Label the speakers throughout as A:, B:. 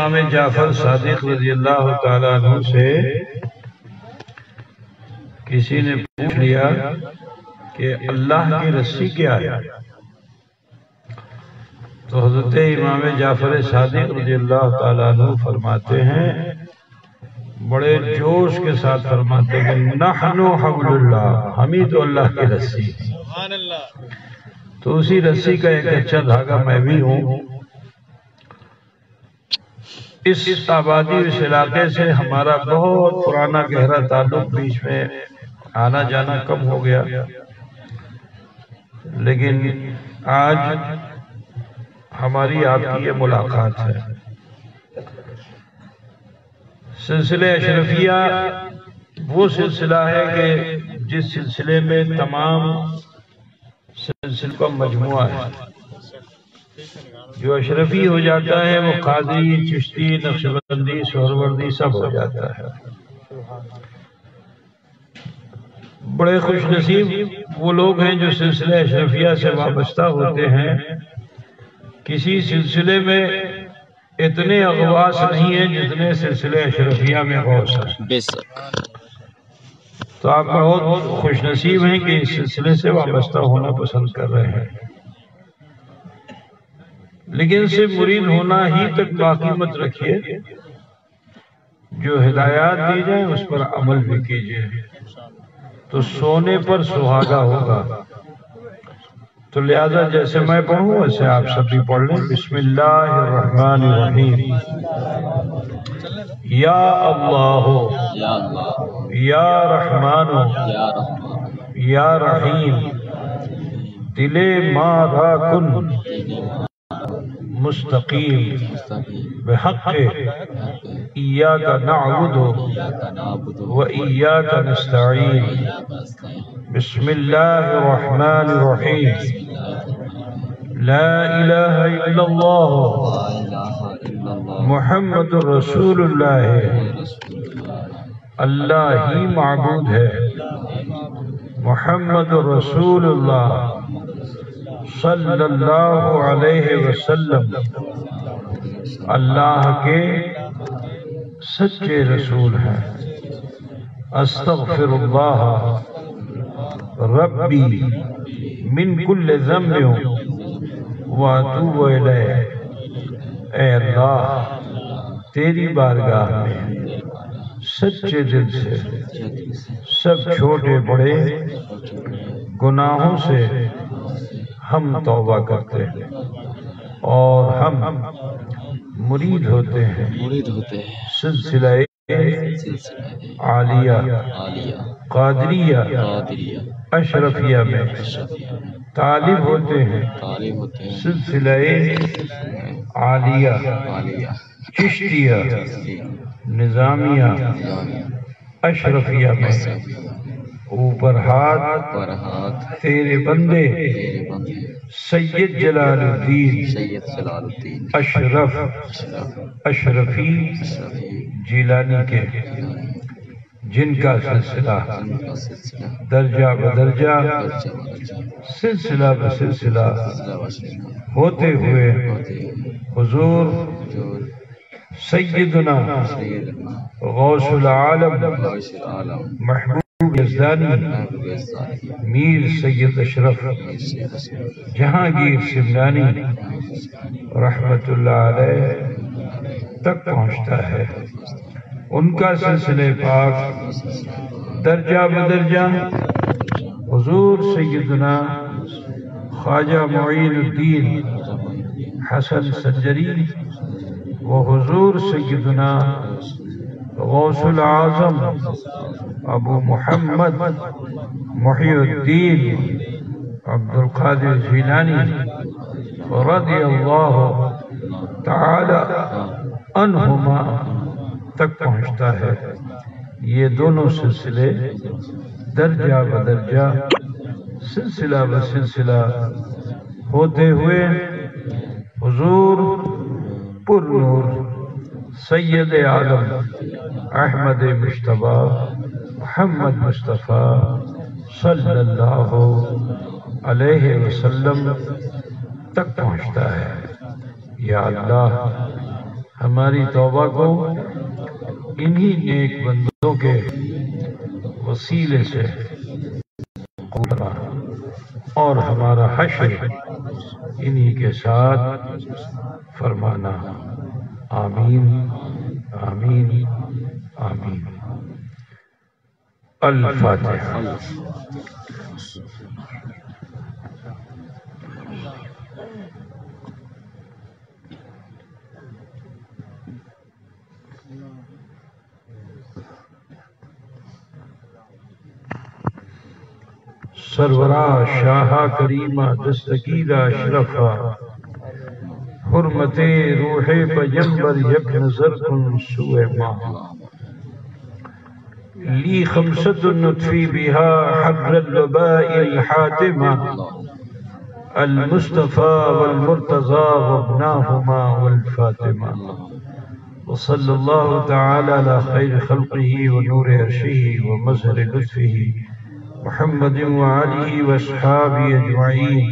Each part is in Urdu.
A: امام جعفر صادق رضی اللہ تعالیٰ عنہ سے کسی نے پوچھ لیا کہ اللہ کی رسی کیا ہے؟ تو حضرت امام جعفر صادق رضی اللہ تعالیٰ عنہ فرماتے ہیں، بڑے جوش کے ساتھ فرماتے ہیں، نحن حبل اللہ، ہم ہی تو اللہ کی رسی، تو اسی رسی کا ایک اچھا دھاگا میں بھی ہوں۔ اس آبادی اس علاقے سے ہمارا بہت پرانا گہرا تعلق، بیچ میں آنا جانا کم ہو گیا، لیکن آج ہماری آپ کی یہ ملاقات ہے۔ سلسلہ اشرفیہ وہ سلسلہ ہے کہ جس سلسلے میں تمام سلسلوں کا مجموعہ ہے۔ جو اشرفی ہو جاتا ہے وہ قادری، چشتی، نقشبندی، سہروردی سب ہو جاتا ہے۔ بڑے خوش نصیب وہ لوگ ہیں جو سلسلہ اشرفیہ سے وابستہ ہوتے ہیں۔ کسی سلسلے میں اتنے اغواص نہیں ہیں جتنے سلسلہ اشرفیہ میں غوث ہیں۔ تو آپ بہت خوش نصیب ہیں کہ اس سلسلے سے وابستہ ہونا پسند کر رہے ہیں، لیکن صرف مرید ہونا ہی تک باقی مت رکھیے، جو ہدایات دی جائیں اس پر عمل بھی کیجئے، تو سونے پر سہاگا ہوگا۔ تو لہذا جیسے میں پڑھوں ویسے آپ سب بھی پڑھ لیں۔ بسم اللہ الرحمن الرحیم۔ یا اللہ یا رحمان یا رحیم، دل مارا کن مستقیم بحق ایاک نعبد و ایاک نستعین۔ بسم اللہ الرحمن الرحیم۔ لا الہ الا اللہ محمد رسول اللہ، اللہ ہی معبود ہے، محمد رسول اللہ صلی اللہ علیہ وسلم اللہ کے سچے رسول ہیں۔ استغفر اللہ ربی من کل ذنب واتوب الیہ۔ اے اللہ تیری بارگاہ میں سچے دل سے سب چھوٹے بڑے گناہوں سے ہم توبہ کرتے ہیں اور ہم مرید ہوتے ہیں سلسلہ عالیہ قادریہ اشرفیہ میں، طالب ہوتے ہیں سلسلہ عالیہ چشتیہ نظامیہ اشرفیہ میں۔ اوپر ہاتھ تیرے بندے سید جلال الدین اشرف اشرفی جیلانی کے، جن کا سلسلہ درجہ بدرجہ سلسلہ بسلسلہ ہوتے ہوئے حضور سیدنا غوث العالم محبوب یزدانی میر سید اشرف جہانگیر سمنانی رحمت اللہ علیہ تک پہنچتا ہے۔ ان کا سلسلہ پاک درجہ بدرجہ حضور سیدنا خواجہ معین الدین حسن سنجری و حضور سیدنا غوث العظم ابو محمد محی الدین عبد القادر جیلانی رضی اللہ تعالی عنہما تک پہنچتا ہے۔ یہ دونوں سلسلے درجہ بدرجہ سلسلہ بسلسلہ ہوتے ہوئے حضور پر نور سید عالم احمد مجتبی محمد مصطفیٰ صلی اللہ علیہ وسلم تک پہنچتا ہے۔ یا اللہ ہماری توبہ کو انہی نیک بندوں کے وسیلے سے قبول اور ہمارا حشر انہی کے ساتھ فرمانا، آمین آمین آمین۔ الفاتحہ۔ سرورا شاہا کریمہ دستگیرہ اشرفا، حرمت روح پیمبر یک نظر کن سوئے ماں، لی خمسۃ نطفی بہا حر الوباء الحاتمہ، المصطفى والمرتضى وابناهما والفاطمہ، وصلی اللہ تعالی علی خیر خلقہ ونور عرشہ ومظہر لطفہ محمد وآلہ واصحابہ اجمعین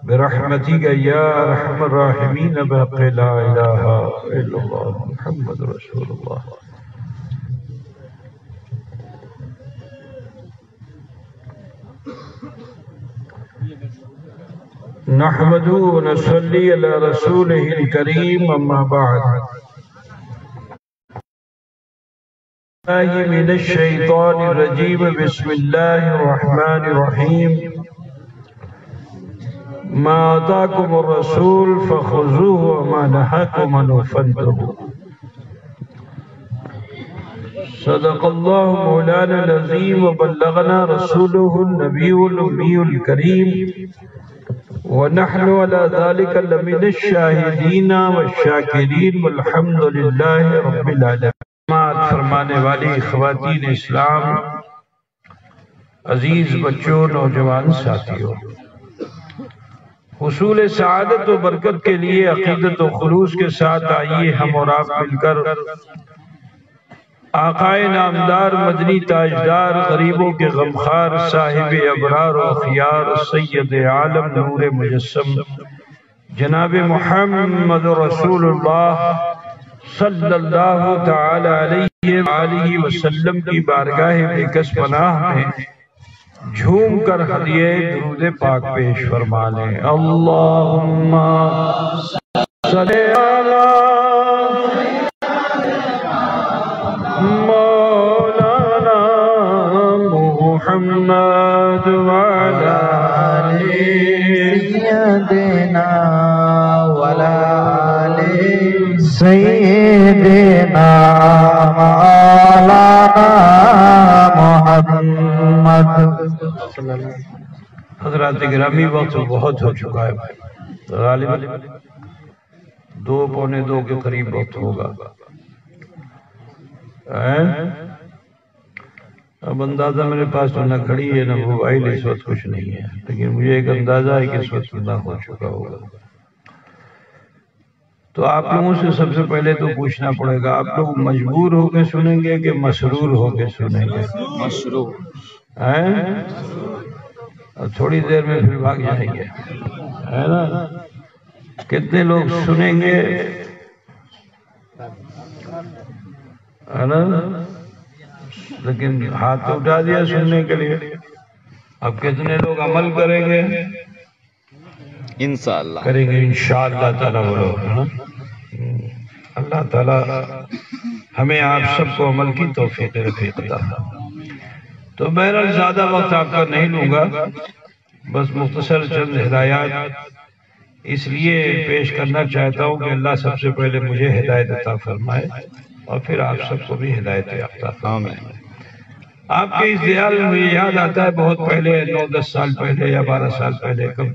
A: برحمتک یا ارحم الراحمین بحق لا الہ الا اللہ محمد رسول اللہ۔ نحمدہ ونصلی علی رسولہ الکریم، اما بعد، من الشیطان الرجیم، بسم اللہ الرحمن الرحیم، ما آتاکم الرسول فخذوه وما نهاکم عنہ فانتہوا۔ صدق اللہ مولانا العظیم وبلغنا رسولہ النبی الأمی الکریم، ونحن على ذلك لمن الشاہدین والشاکرین والحمد للہ رب العالمین۔ فرمانے والی خواتین اسلام، عزیز بچوں، نوجوان ساتھیوں، حصول سعادت و برکت کے لیے عقیدت و خلوص کے ساتھ آئیے ہم اور آپ مل کر آقائے نامدار، مدنی تاجدار، غریبوں کے غمخوار، صاحب ابرار و خیار، سید عالم نور مجسم جناب محمد رسول اللہ صلی اللہ تعالی علیہ وآلہ وسلم کی بارگاہ بےکس پناہ میں جھوم کر ہدیہ درود پاک پیش فرما لیں۔ اللہم صلی علی مولانا محمد وعلی
B: سیدنا وعلی سیدنا مولانا محمد۔
A: حضرات گرامی، وقت بہت ہو چکا ہے، غالباً 2 پونے 2 کے قریب وقت ہوگا۔ اب اندازہ میرے پاس تو نہ کھڑی ہے نہ موبائل، اس وقت کچھ نہیں ہے، لیکن مجھے ایک اندازہ ہے کہ اس وقت نہ ہو چکا ہوگا۔ تو آپ لوگوں سے سب سے پہلے تو پوچھنا پڑے گا، آپ لوگ مجبور ہو کے سنیں گے کہ مسرور ہو کے سنیں گے؟ مسرور۔ تھوڑی دیر میں پھر بھاگ جائیں گے، ہے نا؟ کتنے لوگ سنیں گے؟ ہے نا؟ لیکن ہاتھ اٹھا دیا سننے کے لیے۔ اب کتنے لوگ عمل کریں گے؟
B: انشاءاللہ
A: کریں گے انشاءاللہ تعالیٰ بولو۔ اللہ تعالیٰ ہمیں آپ سب کو عمل کی توفیق رفیق عطا۔ تو بہرحال زیادہ وقت آپ کا نہیں لوں گا، بس مختصر چند ہدایات اس لیے پیش کرنا چاہتا ہوں کہ اللہ سب سے پہلے مجھے ہدایت عطا فرمائے اور پھر آپ سب کو بھی ہدایت عطا فرمائے۔ آپ کے اس دیال میں مجھے یاد آتا ہے بہت پہلے، 9-10 سال پہلے یا 12 سال پہلے، کب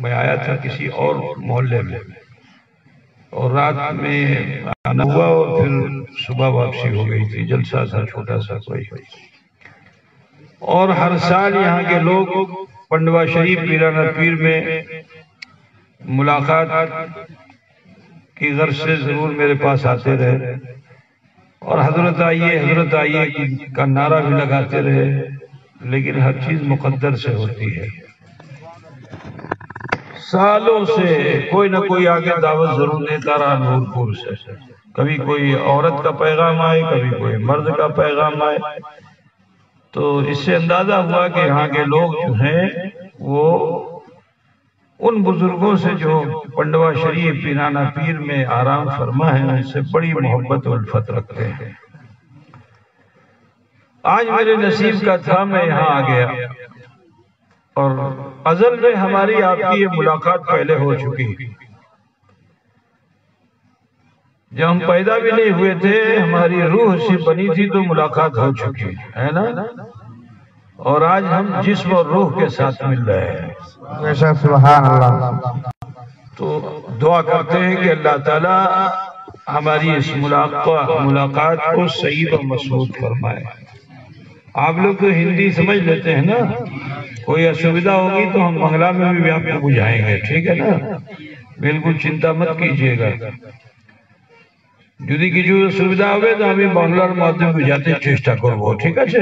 A: میں آیا تھا کسی اور محلے میں، اور رات میں آنا ہوا اور پھر صبح واپسی ہو گئی تھی۔ جلسہ تھا چھوٹا سا کوئی، اور ہر سال یہاں کے لوگ پنڈوا شریف پیرانہ پیر میں ملاقات کی غرض سے ضرور میرے پاس آتے رہے، اور حضرت آئیے کا نعرہ بھی لگاتے رہے، لیکن ہر چیز مقدر سے ہوتی ہے۔ سالوں سے کوئی نہ کوئی آگے دعوت ضرور دیتا رہا نورپور سے، کبھی کوئی عورت کا پیغام آئے، کبھی کوئی مرد کا پیغام آئے، تو اس سے اندازہ ہوا کہ یہاں کے لوگ جو ہیں وہ ان بزرگوں سے جو پنڈوا شریف پیرانہ پیر میں آرام فرما ہے ان سے بڑی محبت و الفت رکھتے ہیں۔ آج میرے نصیب کا تھا میں یہاں آ گیا، اور ازل میں ہماری آپ کی یہ ملاقات پہلے ہو چکی۔ جب ہم پیدا بھی نہیں ہوئے تھے ہماری روح سے بنی تھی تو ملاقات ہو چکی ہے نا، اور آج ہم جسم اور روح کے ساتھ مل رہے ہیں۔
B: سبحان اللہ۔
A: تو دعا کرتے ہیں کہ اللہ تعالی ہماری اس ملاقات کو صحیح و مسعود فرمائے۔ آپ لوگ تو ہندی سمجھ لیتے ہیں نا، کوئی اسویدھا ہوگی تو ہم بنگلہ میں بھی آپ کو بجھائیں گے، ٹھیک ہے نا، بالکل چنتا مت کیجئے گا۔ যদি কিছু সুবিধা হবে তো আমি বাংলার মাধ্যমে বুঝাতে চেষ্টা করব, ঠিক আছে?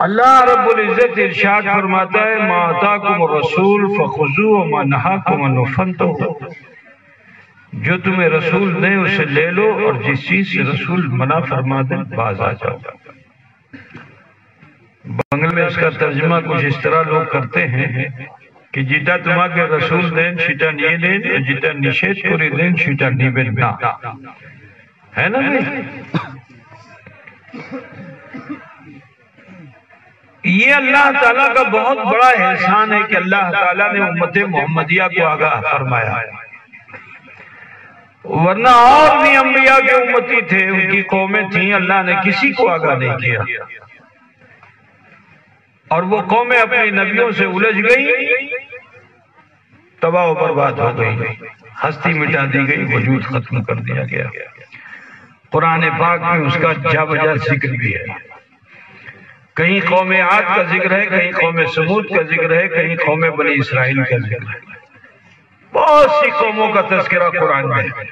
A: اللہ رب العزت ارشاد فرماتا ہے ما آتاکم الرسول فخذوہ وما نہاکم عنہ فانتہوا، جو تمہیں رسول دیں اسے لے لو اور جس چیز سے رسول منع فرما دیں باز آ جاؤ۔ بنگلہ میں اس کا ترجمہ کچھ اس طرح لوگ کرتے ہیں کہ جیتا تمہاکے رسول دیں چھیٹا نہیں دیں، جیتا نشیت کری دیں چھیٹا نہیں بین نا، ہے نا بھئی؟ یہ اللہ تعالیٰ کا بہت بڑا احسان ہے کہ اللہ تعالیٰ نے امت محمدیہ کو آگاہ فرمایا، ورنہ اور بھی انبیاء کے امتی تھے، ان کی قومیں تھیں، اللہ نے کسی کو آگاہ نہیں کیا، اور وہ قومیں اپنی نبیوں سے الجھ گئی، تباہ و برباد ہو گئی، ہستی مٹا دی گئی، وجود ختم کر دیا گیا۔ قرآن پاک میں اس کا جا بجا ذکر بھی ہے، کہیں قوم عاد کا ذکر ہے، کہیں قوم سمود کا ذکر ہے، کہیں قوم بنی اسرائیل کا ذکر ہے، بہت سی قوموں کا تذکرہ قرآن میں ہے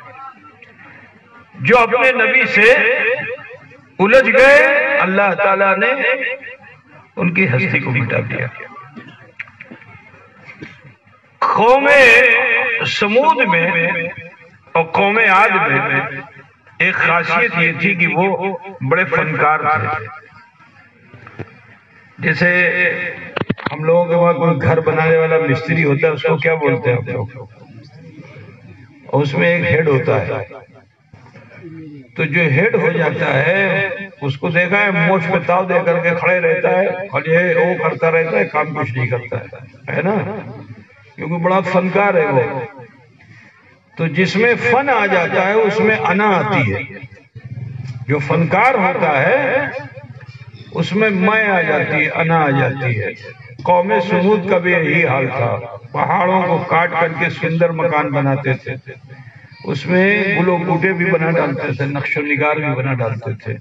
A: جو اپنے نبی سے الجھ گئے، اللہ تعالیٰ نے ان کی ہستی کو مٹا دیا۔ قوم سمود میں اور قوم عاد میں ایک خاصیت یہ تھی کہ وہ بڑے فنکار تھے۔ جیسے ہم لوگوں کے وہاں کوئی گھر بنانے والا مستری ہوتا ہے، اس کو کیا بولتے ہیں آپ لوگ؟ اور اس میں ایک ہیڈ ہوتا ہے، تو جو ہیڈ ہو جاتا ہے اس کو دیکھا ہے موچھ پہ تاؤ دے کر کے کھڑے رہتا ہے اور یہ وہ کرتا رہتا ہے، کام کچھ نہیں کرتا ہے نا، کیونکہ بڑا فنکار ہے وہ۔ تو جس میں فن آ جاتا ہے اس میں انا آتی ہے، جو فنکار ہوتا ہے اس میں میں آ جاتی ہے، انا آ جاتی ہے۔ قوم سمود کا بھی یہی حال تھا، پہاڑوں کو کاٹ کر کے سندر مکان بناتے تھے، اس میں گلو کوٹے بھی بنا ڈالتے تھے، نقش و نگار بھی بنا ڈالتے تھے،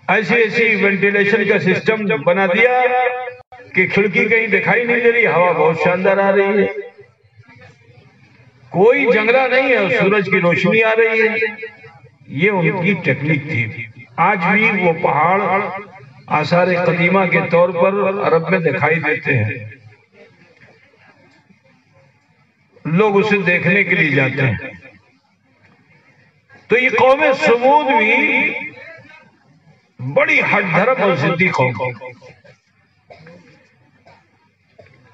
A: ایسی وینٹیلیشن کا سسٹم بنا دیا کہ کھڑکی کہیں دکھائی نہیں دے رہی، ہوا بہت شاندار آ رہی ہے، کوئی جنگلہ نہیں ہے، سورج کی روشنی آ رہی ہے۔ یہ ان کی ٹیکنیک تھی۔ آج بھی وہ پہاڑ آثار قدیمہ کے طور پر عرب میں دکھائی دیتے ہیں، لوگ اسے دیکھنے کے لیے جاتے ہیں۔ تو یہ قوم سمود بھی بڑی ہٹ دھرم اور ضدی قوم،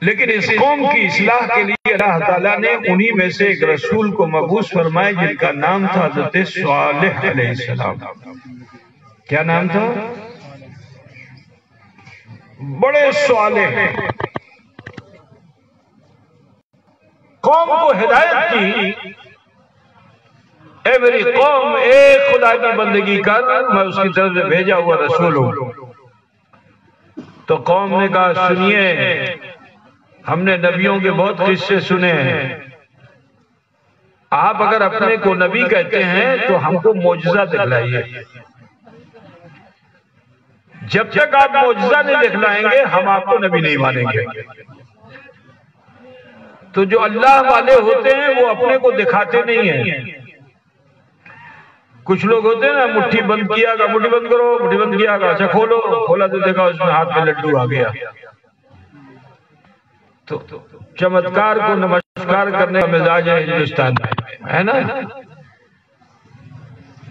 A: لیکن اس قوم کی اصلاح کے لیے اللہ تعالیٰ نے انہی میں سے ایک رسول کو مبعوث فرمایا جن کا نام تھا حضرت صالح علیہ السلام۔ کیا نام تھا؟ بڑے صالح، قوم کو ہدایت کی، اے میری قوم ایک خدا کی بندگی کر، میں اس کی طرف سے بھیجا ہوا رسول ہوں۔ تو قوم نے کہا سنیے، ہم نے نبیوں کے بہت قصے سنے ہیں، آپ اگر اپنے کو نبی کہتے ہیں تو ہم کو معجزہ دکھلائیے۔ جب تک آپ معجزہ نہیں دکھلائیں گے ہم آپ کو نبی نہیں مانیں گے۔ تو جو اللہ والے ہوتے ہیں وہ اپنے کو دکھاتے نہیں ہیں۔ کچھ لوگ ہوتے ہیں نا، مٹھی بند کیا گا، مٹھی بند کرو، مٹھی بند کیا گا، اچھا کھولو، کھولا تو دیکھا اس میں ہاتھ میں لڈو آ گیا۔ تو چمتکار کو نمسکار کرنے کا مزاج ہے ہندوستان میں، ہے نا؟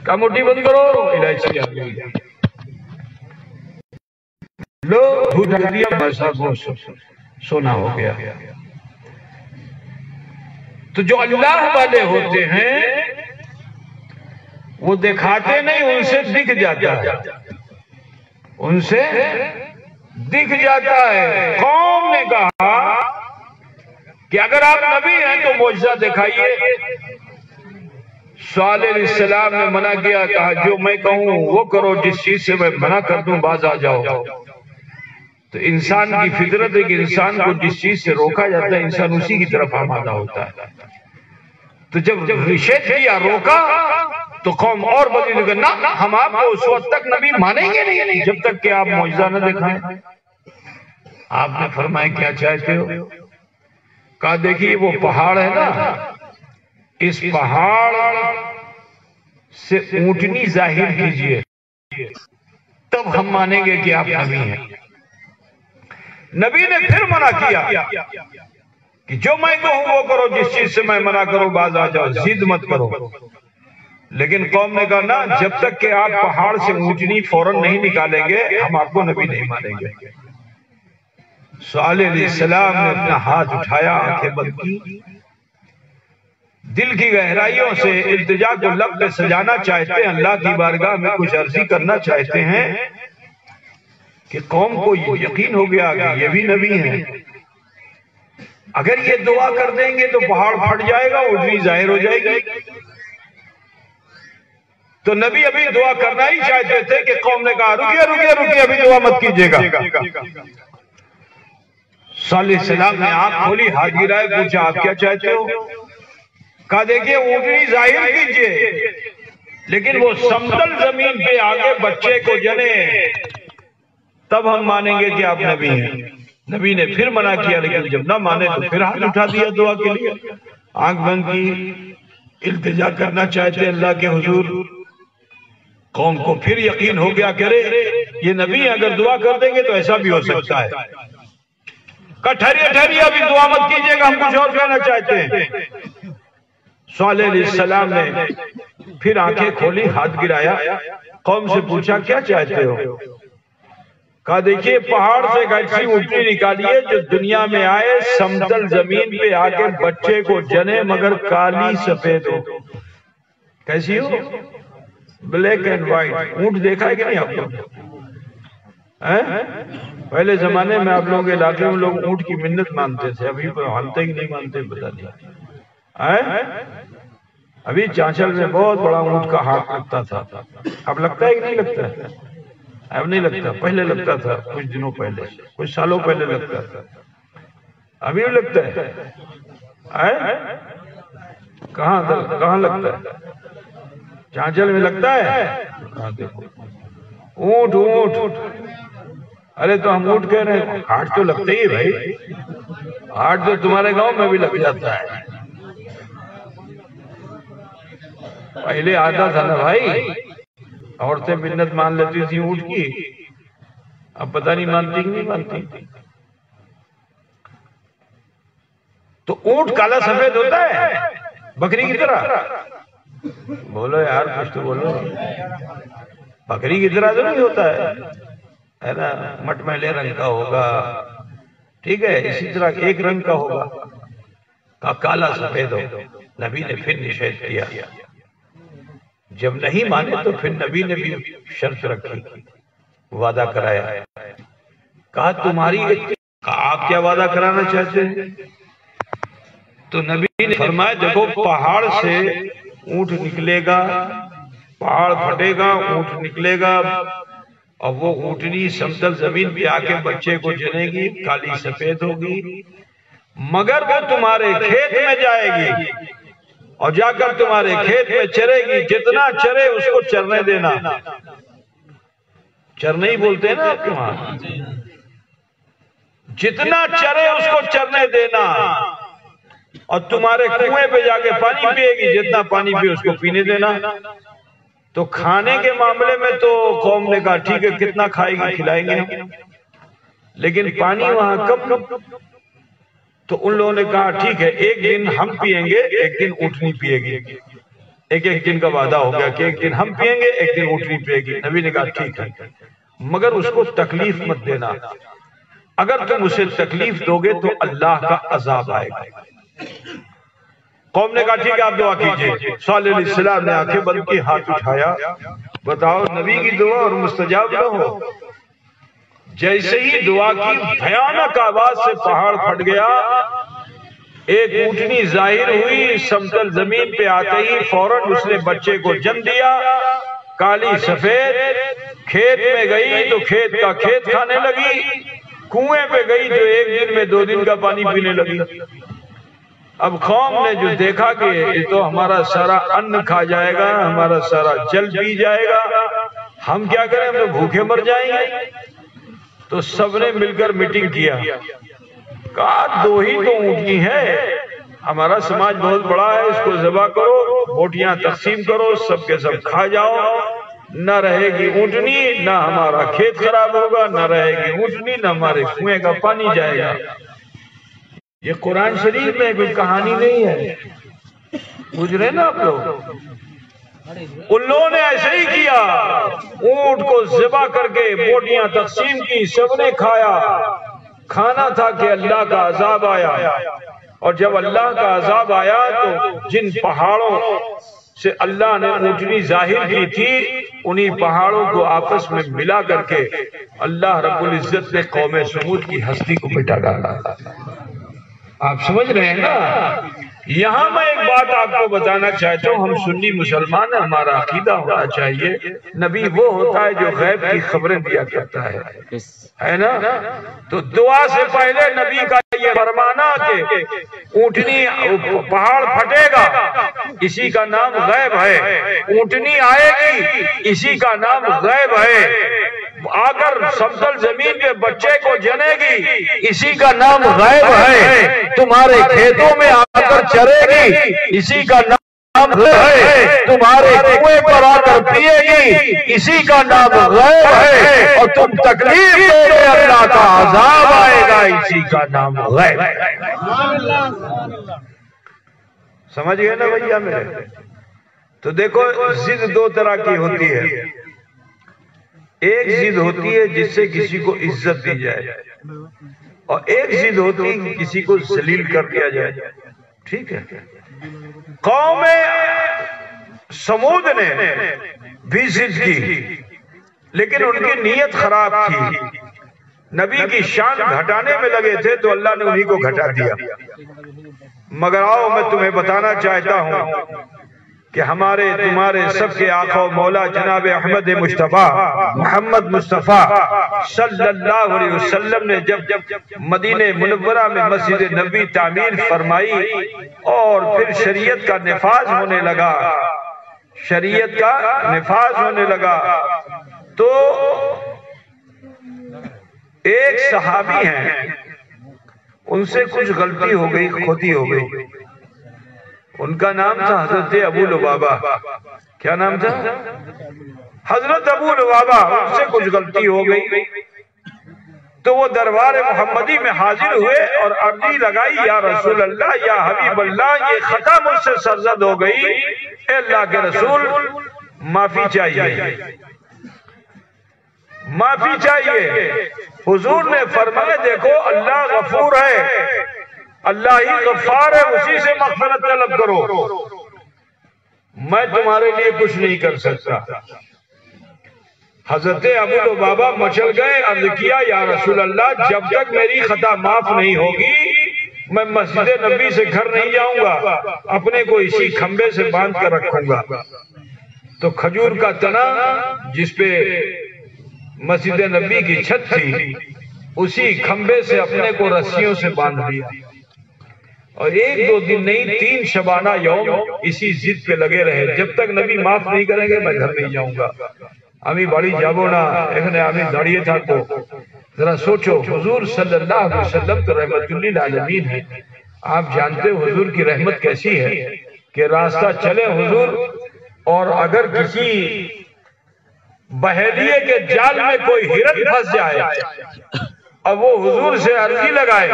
A: کہا مٹھی بند کرو، الائچی آ گئی، لو دودھ ڈال دیا، بس وہ سونا ہو گیا۔ تو جو اللہ والے ہوتے ہیں وہ دکھاتے نہیں، ان سے دکھ جاتا ہے، ان سے دکھ جاتا ہے۔ قوم نے کہا کہ اگر آپ نبی ہیں تو معجزہ دکھائیے۔ صالح علیہ السلام نے منع کیا، کہا جو میں کہوں وہ کرو، جس چیز سے میں منع کر دوں باز آ جاؤ۔ تو انسان کی فطرت ہے کہ انسان کو جس چیز سے روکا جاتا ہے انسان اسی کی طرف آمادہ ہوتا ہے۔ تو جب نشید کیا، روکا، تو قوم اور بدی لگا، نہ ہم آپ کو اس وقت تک نبی مانیں گے نہیں جب تک کہ آپ معجزہ نہ دکھائیں۔ آپ نے فرمایا کیا چاہتے ہو؟ کہا دیکھیے وہ پہاڑ ہے نا، اس پہاڑ سے اونٹنی ظاہر کیجئے تب ہم مانیں گے کہ آپ نبی ہیں۔ نبی نے پھر منع کیا کہ جو میں کہوں وہ کرو، جس چیز سے میں منع کروں باز آ جاؤ، ضد مت کرو۔ لیکن قوم نے کہا نہ، جب تک کہ آپ پہاڑ سے اونٹنی فوراً نہیں نکالیں گے ہم آپ کو نبی نہیں مانیں گے۔ صالح علیہ السلام نے اپنا ہاتھ اٹھایا، آنکھیں بند کی، دل کی گہرائیوں سے التجا کو لب پہ سجانا چاہتے ہیں، اللہ کی بارگاہ میں کچھ عرضی کرنا چاہتے ہیں کہ قوم کو یقین ہو گیا کہ یہ بھی نبی ہیں۔ اگر یہ دعا کر دیں گے تو پہاڑ پھٹ جائے گا، اونٹنی ظاہر ہو جائے گی۔ تو نبی ابھی دعا کرنا ہی چاہتے تھے کہ قوم نے کہا رکیے ابھی دعا مت کیجیے گا۔ صالح السلام نے آنکھ کھولی، ہاتھ گرائے، پوچھا آپ کیا چاہتے ہو؟ کہا دیکھیے اونٹنی ظاہر کیجیے لیکن وہ سمتل زمین پہ آگے بچے کو جنے تب ہم مانیں گے کہ آپ نبی ہیں۔ نبی نے پھر منع کیا، لیکن جب نہ مانے تو پھر ہاتھ اٹھا دیا دعا کے لیے، آنکھ بند کی، التجا کرنا چاہتے اللہ کے حضور۔ قوم کو پھر یقین ہو گیا کہ یہ نبی اگر دعا کر دیں گے تو ایسا بھی ہو سکتا ہے۔ کہا ٹھہریے ابھی دعا مت کیجیے گا، ہم کچھ اور کہنا چاہتے ہیں۔ صالح علیہ السلام نے پھر آنکھیں کھولی، ہاتھ گرایا، قوم سے پوچھا کیا چاہتے ہو؟ کہا دیکھیے پہاڑ سے ایک ایسی اونٹنی نکالیے جو دنیا میں آئے، سمتل زمین پہ آگے بچے کو جنے مگر کالی سفید ہو۔ کیسی ہو؟ Black and white. اونٹ دیکھا ہے کہ نہیں آپ لوگ؟ پہلے زمانے میں آپ لوگوں کے علاقے میں لوگ اونٹ کی منت مانتے تھے، ابھی مانتے ہی نہیں مانتے پتہ نہیں۔ ابھی چانچل میں بہت بڑا اونٹ کا ہاتھ لگتا تھا، اب لگتا ہے کہ نہیں لگتا ہے؟ اب نہیں لگتا، پہلے لگتا تھا، کچھ دنوں پہلے، کچھ سالوں پہلے لگتا تھا، ابھی بھی لگتا ہے۔ کہاں لگتا ہے؟ چانچل میں لگتا ہے؟ اونٹ، ارے تو ہم اونٹ کہہ رہے ہیں، ہاتھ تو لگتے ہی بھائی، ہاتھ تو تمہارے گاؤں میں بھی لگ جاتا ہے۔ پہلے آتا تھا نا بھائی، عورتیں منت مان لیتی تھی اونٹ کی، اب پتہ نہیں مانتی کہ نہیں مانتی۔ تو اونٹ کالا سفید ہوتا ہے بکری کی طرح؟ بولو یار کچھ تو بولو۔ بکری کی طرح تو نہیں ہوتا ہے نا، مٹمیلے رنگ کا ہوگا، ٹھیک ہے، اسی طرح ایک رنگ کا ہوگا، کالا سفید ہو۔ نبی نے پھر نشید کیا، جب نہیں مانے تو پھر نبی نے بھی شرط رکھی، وعدہ کرایا، کہا تمہاری، آپ کیا وعدہ کرانا چاہتے ہیں؟ تو نبی نے فرمایا دیکھو پہاڑ سے اونٹ نکلے گا، پہاڑ پھٹے گا، اونٹ نکلے گا، اور وہ اونٹنی سمتل زمین پہ آ کے بچے کو جنے گی، کالی سفید ہوگی، مگر وہ تمہارے کھیت میں جائے گی اور جا کر تمہارے کھیت میں چرے گی، جتنا چرے اس کو چرنے دینا، چرنے ہی بولتے ہیں نا آپ کے وہاں. جتنا چرے اس کو چرنے دینا، اور تمہارے کنویں پہ جا کے پانی پیے گی، جتنا پانی پیے اس کو پینے دینا. تو کھانے کے معاملے میں تو قوم نے کہا ٹھیک ہے کتنا کھائے گی کھلائیں گے ہم، لیکن پانی وہاں کب. تو ان لوگوں نے کہا ٹھیک ہے ایک دن ہم پیئیں گے ایک دن اونٹنی پیے گی. ایک دن کا وعدہ ہو گیا کہ ایک دن ہم پیئیں گے ایک دن اونٹنی پیے گی. نبی نے کہا ٹھیک ہے مگر اس کو تکلیف مت دینا، اگر تم اسے تکلیف دو گے تو اللہ کا عذاب آئے گا. قوم نے کہا ٹھیک ہے آپ دعا کیجئے. صالح علیہ السلام نے آنکھیں بند کی، ہاتھ اٹھایا. بتاؤ نبی کی دعا اور مستجاب نہ ہو. جیسے ہی دعا کی بھیانک آواز سے پہاڑ پھٹ گیا، ایک اونٹنی ظاہر ہوئی. سمتل زمین پہ آتے ہی فوراً اس نے بچے کو جن دیا. کالی سفید کھیت میں گئی تو کھیت کا کھیت کھانے لگی، کنویں پہ گئی تو ایک دن میں 2 دن کا پانی پینے لگی. اب قوم نے جو دیکھا کہ یہ تو ہمارا سارا ان کھا جائے گا، ہمارا سارا جل پی جائے گا، ہم کیا کریں، ہم تو بھوکے مر جائیں گے. تو سب نے مل کر میٹنگ کیا، کہا 2 ہی تو اونٹنی ہے، ہمارا سماج بہت بڑا ہے، اس کو ذبح کرو، بوٹیاں تقسیم کرو، سب کے سب کھا جاؤ. نہ رہے گی اونٹنی، نہ ہمارا کھیت خراب ہوگا، نہ رہے گی اونٹنی، نہ ہمارے کنویں کا پانی جائے گا. یہ قرآن شریف میں کوئی کہانی نہیں ہے، بوجھ رہے نا آپ لوگ. ان لوگوں نے ایسے ہی کیا، اونٹ کو ذبح کر کے بوٹیاں تقسیم کی، سب نے کھایا. کھانا تھا کہ اللہ کا عذاب آیا، اور جب اللہ کا عذاب آیا تو جن پہاڑوں سے اللہ نے اونٹنی ظاہر کی تھی انہی پہاڑوں کو آپس میں ملا کر کے اللہ رب العزت نے قوم سمود کی ہستی کو مٹا ڈالا. آپ سمجھ رہے ہیں نا. یہاں میں ایک بات آپ کو بتانا چاہتا ہوں، ہم سنی مسلمان ہیں، ہمارا عقیدہ ہونا چاہیے نبی وہ ہوتا ہے جو غیب کی خبریں دیا کرتا ہے نا. تو دعا سے پہلے نبی کا یہ فرمانا کہ اونٹنی پہاڑ پھٹے گا اسی کا نام غیب ہے، اونٹنی آئے گی اسی کا نام غیب ہے، آ کر سمتل زمین کے بچے کو جنے گی اسی کا نام غیب ہے، تمہارے کھیتوں میں آ کر چرے گی اسی کا نام غیب ہے، تمہارے کنویں پر آ کر پیے گی اسی کا نام غیب ہے، اور تم تکلیف دو گے اللہ کا عذاب آئے گا اسی کا نام غیب ہے. سمجھ گئے نا بھیا میرے. تو دیکھو ضد 2 طرح کی ہوتی ہے. ایک ضد ہوتی ہے جس سے کسی کو عزت دی جائے، اور ایک ضد ہوتی ہے کسی کو ذلیل کر دیا جائے. ٹھیک ہے. قوم سمود نے بھی ضد کی لیکن ان کی نیت خراب تھی، نبی کی شان گھٹانے میں لگے تھے تو اللہ نے انہی کو گھٹا دیا. مگر آؤ میں تمہیں بتانا چاہتا ہوں کہ ہمارے تمہارے سب کے آقا و مولا جناب احمد مصطفیٰ محمد مصطفیٰ صلی اللہ علیہ وسلم نے جب مدینہ منورہ میں مسجد نبی تعمیر فرمائی اور پھر شریعت کا نفاذ ہونے لگا تو ایک صحابی ہیں، ان سے کچھ غلطی ہو گئی، خودی ہو گئی. ان کا نام تھا حضرت ابو لبابہ. کیا نام تھا؟ حضرت ابو لبابہ. ان سے کچھ غلطی ہو گئی تو وہ دربار محمدی میں حاضر ہوئے اور عرضی لگائی، یا رسول اللہ، یا حبیب اللہ، یہ خطا مجھ سے سرزد ہو گئی، اے اللہ کے رسول معافی چاہیے، معافی چاہیے. حضور نے فرمایا دیکھو اللہ غفور ہے، اللہ ہی غفار ہے، اسی سے مغفرت طلب کرو، میں تمہارے لیے کچھ نہیں کر سکتا. حضرت ابو لبابہ مچل گئے، عرض کیا یا رسول اللہ جب تک میری خطا معاف نہیں ہوگی میں مسجد نبی سے گھر نہیں جاؤں گا، اپنے کو اسی کھمبے سے باندھ کر رکھوں گا. تو کھجور کا تنا جس پہ مسجد نبی کی چھت تھی اسی کھمبے سے اپنے کو رسیوں سے باندھ لیا، اور 1-2 دن نہیں 3 شبانہ یوم اسی ضد پہ لگے رہے، جب تک نبی معاف نہیں کریں گے میں گھر نہیں جاؤں گا. আমি বাড়ি যাব না, এখানে আমি দাঁড়িয়ে থাকবো। ذرا سوچو حضور صلی اللہ علیہ وسلم تو رحمت للعالمین ہے. آپ جانتے ہو حضور کی رحمت کیسی ہے کہ راستہ چلے حضور اور اگر کسی بحیریے کے جال میں کوئی ہرن پھنس جائے اب وہ حضور سے عرضی لگائے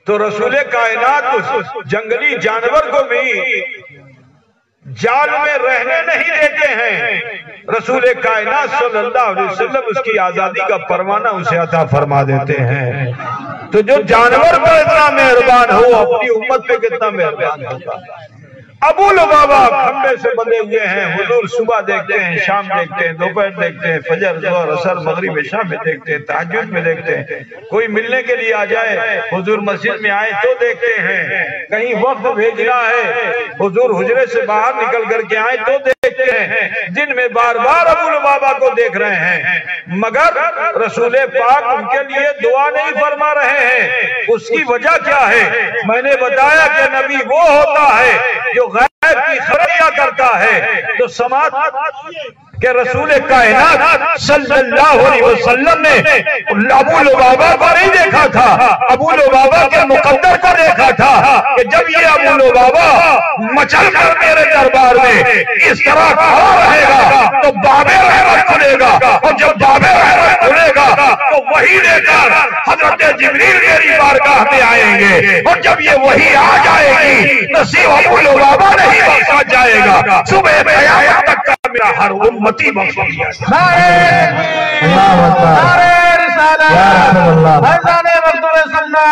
A: تو رسول کائنات اس جنگلی جانور کو بھی جال میں رہنے نہیں دیتے ہیں. رسول کائنات صلی اللہ علیہ وسلم اس کی آزادی کا پروانہ اسے عطا فرما دیتے ہیں. تو جو جانور پر اتنا مہربان ہو اپنی امت پہ کتنا مہربان ہوگا. ابو لبابہ کھمبے سے بندھے ہوئے ہیں. حضور صبح دیکھتے ہیں، شام دیکھتے ہیں، دوپہر دیکھتے ہیں، فجر ظہر عصر مغرب عشاء میں دیکھتے ہیں، تہجد میں دیکھتے ہیں. کوئی ملنے کے لیے آ جائے حضور مسجد میں آئے تو دیکھتے ہیں. کہیں وقت بھیجنا ہے حضور حجرے سے باہر نکل کر کے آئے تو دیکھتے ہیں. دن میں بار بار ابو لبابہ کو دیکھ رہے ہیں مگر رسول پاک ان کے لیے دعا نہیں فرما رہے ہیں. اس کی وجہ کیا ہے؟ میں نے بتایا کہ نبی وہ ہوتا ہے جو غیب کی خبریاں کرتا ہے. تو سماعت کہ رسول کائنات صلی اللہ علیہ وسلم نے ابو لبابہ کو نہیں دیکھا تھا، ابو لبابہ کے مقدر کو دیکھا تھا کہ جب یہ ابو لبابہ مچل کر میرے دربار میں اس طرح کھڑا رہے گا تو باب رحمت کھلے گا، اور جب باب رحمت کھلے گا تو وہی لے کر حضرت جبریل میری بارگاہ میں آئیں گے، اور جب یہ وہی آ جائے گی نصیب ابو لبابہ نہیں بخشا جائے گا. صبح قیامت تک کا میرا ہر امتی بخش دیا جائے.
B: نعرہ رسالت، فیضان مقدور سنہ،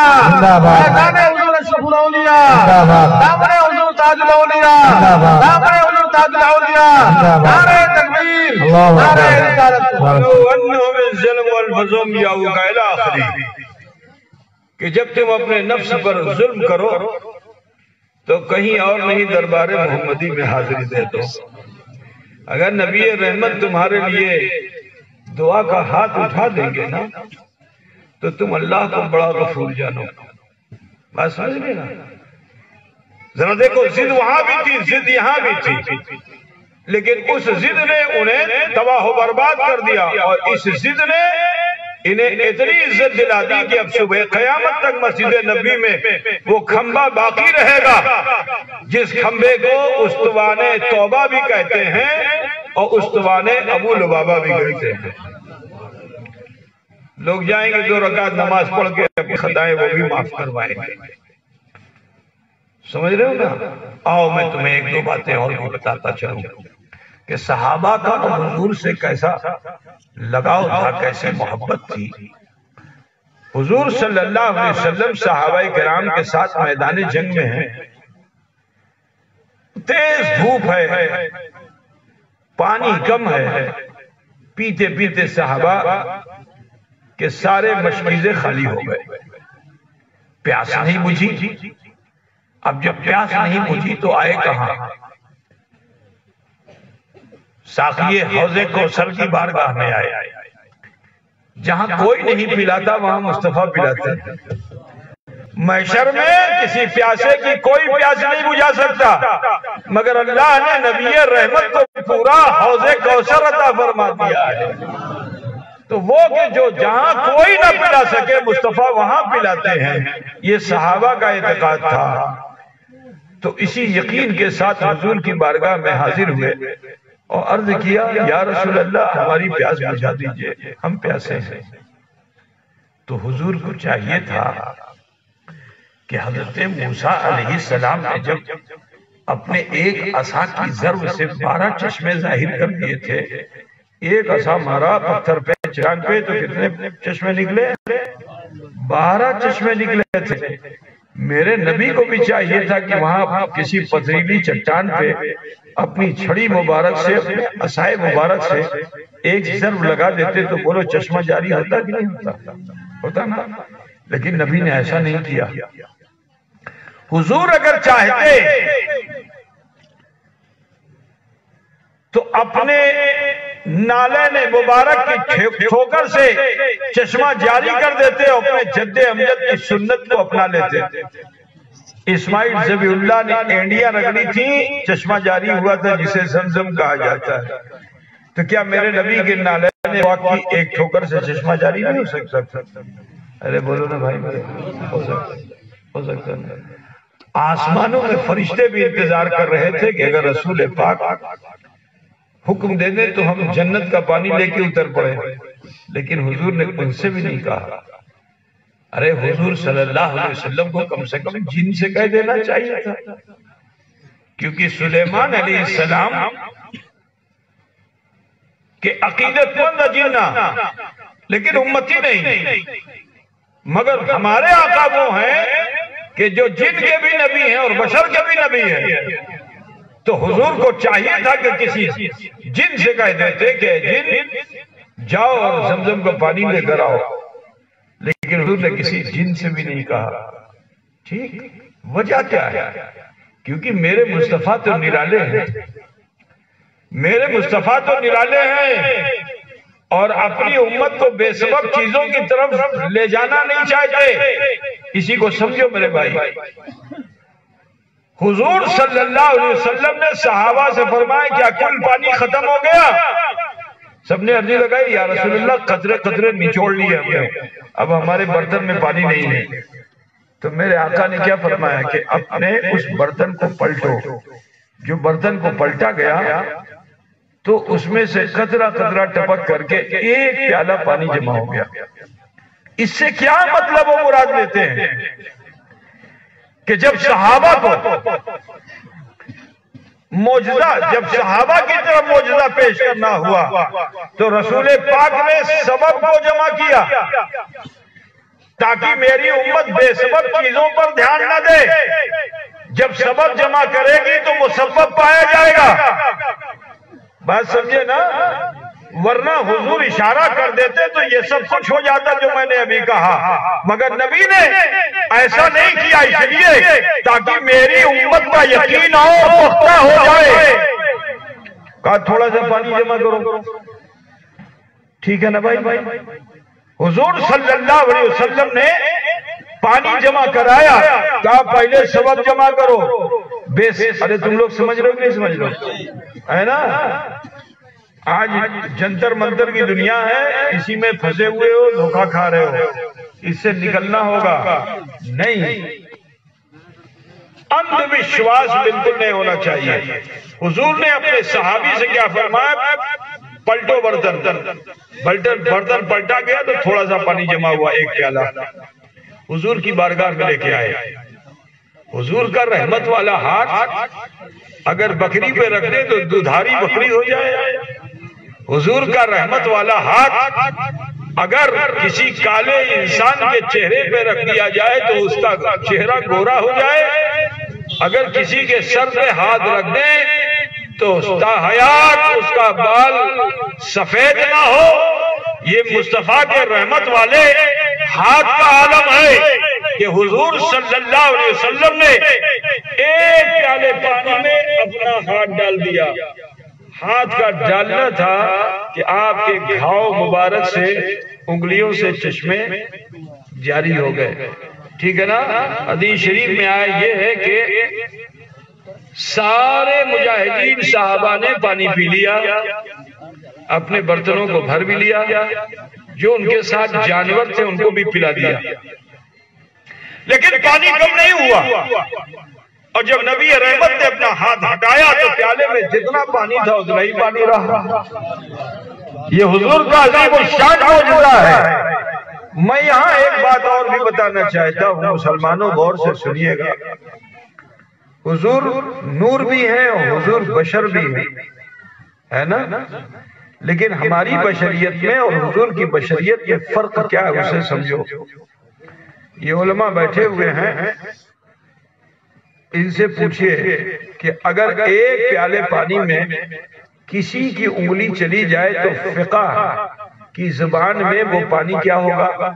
B: فیضان حضور اشرف الاولیاء، دامن حضور تاج الاولیاء، دامن حضور تاج الاولیاء، نعرہ تکبیر، نعرہ رسالت.
A: وَأَنَّهُ بِالظِّلْمِ وَالْفَضْلِ يَوْمَ إِلَى آخِرِ. کہ جب تم اپنے نفس پر ظلم کرو تو کہیں اور نہیں دربار محمدی میں حاضری دے دو. اگر نبی رحمت تمہارے لیے دعا کا ہاتھ اٹھا دیں گے نا تو تم اللہ کو بڑا غفور جانو. بات سمجھ گئے نا؟ ذرا دیکھو ضد وہاں بھی تھی، ضد یہاں بھی تھی، لیکن اس ضد نے انہیں تباہ و برباد کر دیا، اور اس ضد نے انہیں اتنی عزت دلا دی کہ اب صبح قیامت تک مسجد نبی میں وہ کھمبا باقی رہے گا جس کھمبے کو استوان توبہ بھی کہتے ہیں اور استوان ابو لبابہ بھی کہتے ہیں. لوگ جائیں گے 2 رکعت نماز پڑھ کے اپنی خطائیں وہ بھی معاف کروائیں گے. سمجھ رہے ہو نا؟ آؤ میں تمہیں 1-2 باتیں اور بھی بتاتا چلوں کہ صحابہ کا حضور سے کیسا لگاؤ تھا، کیسے محبت تھی. حضور صلی اللہ علیہ وسلم صحابہ کرام کے ساتھ میدان جنگ میں ہیں. تیز دھوپ ہے، پانی کم ہے، پیتے پیتے صحابہ کے سارے مشکیزیں خالی ہو گئے. پیاس نہیں بجھی. اب جب پیاس نہیں بجھی تو آئے کہاں؟ ساقی حوض کوثر کی بارگاہ میں آئے. جہاں کوئی نہیں پلاتا وہاں مصطفیٰ پلاتے ہیں. محشر میں کسی پیاسے کی کوئی پیاس نہیں بجھا سکتا مگر اللہ نے نبی رحمت کو پورا حوض کوثر عطا فرما دیا ہے. تو وہ کہ جو جہاں کوئی نہ پلا سکے مصطفیٰ وہاں پلاتے ہیں، یہ صحابہ کا اعتقاد تھا. تو اسی یقین کے ساتھ حضور کی بارگاہ میں حاضر ہوئے اور عرض کیا یا رسول اللہ ہماری پیاس بجھا دیجئے، ہم پیاسے ہیں. تو حضور کو چاہیے تھا کہ حضرت موسیٰ علیہ السلام نے جب اپنے ایک عصا کی ضرب سے 12 چشمے ظاہر کر دیے تھے، ایک عصا مارا پتھر پہ چٹان پہ تو کتنے چشمے نکلے؟ 12 چشمے نکلے تھے. میرے نبی کو بھی چاہیے تھا کہ وہاں کسی پتھریلی چٹان پہ اپنی چھڑی مبارک سے، اپنے عصائے مبارک سے ایک ضرب لگا دیتے تو بولو چشمہ جاری ہوتا کہ نہیں ہوتا؟ ہوتا نا. لیکن نبی نے ایسا نہیں کیا. حضور اگر چاہتے تو اپنے نالین مبارک کی ٹھوکر سے چشمہ جاری کر دیتے اور اپنے جد امجد کی سنت کو اپنا لیتے. اسماعیل ذبیح اللہ نے اینڈیاں رگڑی تھی، چشمہ جاری ہوا تھا جسے زمزم کہا جاتا ہے. تو کیا میرے نبی کے نالین پاک کی ایک ٹھوکر سے چشمہ جاری نہیں ہو سکتا؟ ارے بولو نا بھائی، ہو سکتا نہیں۔ آسمانوں میں فرشتے بھی انتظار کر رہے تھے کہ اگر رسول پاک حکم دے دیں تو ہم جنت کا پانی لے کے اتر پڑے، لیکن حضور نے ان سے بھی نہیں کہا۔ ارے حضور صلی اللہ علیہ وسلم کو کم سے کم جن سے کہہ دینا چاہیے تھا، کیونکہ سلیمان علیہ السلام کہ عقیدت مند جنہ لیکن امتی نہیں، مگر ہمارے آقا وہ ہیں کہ جو جن کے بھی نبی ہیں اور بشر کے بھی نبی ہیں، تو حضور کو چاہیے تھا کہ کسی جن سے کہہ دیتے کہ جن جاؤ اور زمزم کا پانی لے کر آؤ، لیکن حضور نے کسی جن سے بھی نہیں کہا۔ ٹھیک، وجہ کیا ہے؟ کیونکہ میرے مصطفیٰ تو نرالے ہیں، میرے مصطفیٰ تو نرالے ہیں، اور اپنی امت کو بے سبب چیزوں کی طرف لے جانا نہیں چاہتے۔ اسی کو سمجھو میرے بھائی، حضور صلی اللہ علیہ وسلم نے صحابہ سے فرمایا کیا کل پانی ختم ہو گیا؟ سب نے عرضی لگائی یا رسول اللہ قطرے قطرے نچوڑ لیے ہم نے، اب ہمارے برتن میں پانی نہیں ہے۔ تو میرے آقا نے کیا فرمایا کہ اپنے اس برتن کو پلٹو۔ جو برتن کو پلٹا گیا تو اس میں سے قطرہ قطرہ ٹپک کر کے ایک پیالہ پانی جمع ہو گیا۔ اس سے کیا مطلب وہ مراد لیتے ہیں کہ جب صحابہ کو معجزہ، جب صحابہ کی طرف معجزہ پیش کرنا ہوا تو رسول پاک نے سبب کو جمع کیا تاکہ میری امت بے سبب چیزوں پر دھیان نہ دے۔ جب سبب جمع کرے گی تو مسبب پایا جائے گا۔ بات سمجھے نا؟ ورنہ حضور اشارہ کر دیتے تو یہ سب کچھ ہو جاتا جو میں نے ابھی کہا، مگر نبی نے ایسا نہیں کیا، اس لیے تاکہ میری امت کا یقین اور پختہ ہو جائے۔ کہا تھوڑا سا پانی جمع کرو، ٹھیک ہے نا بھائی؟ حضور صلی اللہ علیہ وسلم نے پانی جمع کرایا، کہا پہلے سبب جمع کرو۔ ارے تم لوگ سمجھ رہے ہو کہ نہیں سمجھ رہے ہو؟ ہے نا؟ آج جنتر منتر کی دنیا ہے، اسی میں پھنسے ہوئے ہو، دھوکہ کھا رہے ہو، اس سے نکلنا ہوگا۔ نہیں، اندھ وشواس بالکل نہیں ہونا چاہیے۔ حضور نے اپنے صحابی سے کیا فرمایا؟ پلٹو برتن پلٹا گیا تو تھوڑا سا پانی جمع ہوا، ایک پیالہ حضور کی بارگاہ میں لے کے آئے۔ حضور کا رحمت والا ہاتھ اگر بکری پہ رکھ دے تو دودھاری بکری ہو جائے۔ حضور کا رحمت والا ہاتھ اگر کسی کالے انسان کے چہرے پہ رکھ دیا جائے تو اس کا چہرہ گورا ہو جائے۔ اگر کسی کے سر پہ ہاتھ رکھ دیں تو حیات اس کا بال سفید نہ ہو۔ یہ مصطفیٰ کے رحمت والے ہاتھ کا عالم ہے کہ حضور صلی اللہ علیہ وسلم نے ایک پیالے پانی میں اپنا ہاتھ ڈال دیا۔ ہاتھ کا ڈالنا تھا کہ آپ کے گھاؤ مبارک سے انگلیوں سے چشمے جاری ہو گئے، ٹھیک ہے نا؟ حدیث شریف میں آیا یہ ہے کہ سارے مجاہدین صحابہ نے پانی پی لیا، اپنے برتنوں کو بھر بھی لیا، جو ان کے ساتھ جانور تھے ان کو بھی پلا دیا، لیکن پانی کم نہیں ہوا۔ اور جب نبی رحمت نے اپنا ہاتھ ہٹایا تو پیالے میں جتنا پانی تھا اتنا ہی پانی رہا۔ یہ حضور کا عظیم الشان معجزہ ہے۔ میں یہاں ایک بات اور بھی بتانا چاہتا ہوں، مسلمانوں غور سے سنیے گا۔ حضور نور بھی ہیں اور حضور بشر بھی ہیں، ہے نا؟ لیکن ہماری بشریت میں اور حضور کی بشریت میں فرق کیا ہے اسے سمجھو۔ یہ علماء بیٹھے ہوئے ہیں، ان سے پوچھئے کہ اگر ایک پیالے پانی میں کسی کی انگلی چلی جائے تو فقہ کی زبان میں وہ پانی کیا ہوگا؟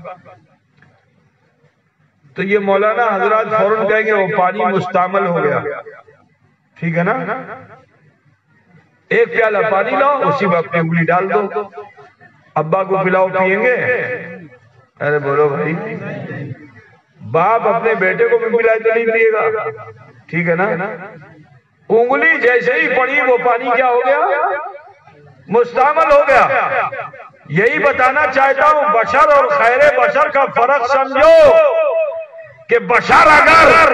A: تو یہ مولانا حضرات فوراً کہیں گے وہ پانی مستعمل ہو گیا، ٹھیک ہے نا؟ ایک پیالہ پانی لاؤ، اسی میں اپنی انگلی ڈال دو، ابا کو پلاؤ، پیئیں گے؟ ارے بولو بھائی، باپ اپنے بیٹے کو بھی پلائے تو نہیں پیے گا، ٹھیک ہے نا؟ انگلی جیسے ہی پڑی وہ پانی کیا ہو گیا؟ مستعمل ہو گیا۔ یہی بتانا چاہتا ہوں بشر اور خیر بشر کا فرق سمجھو کہ بشر اگر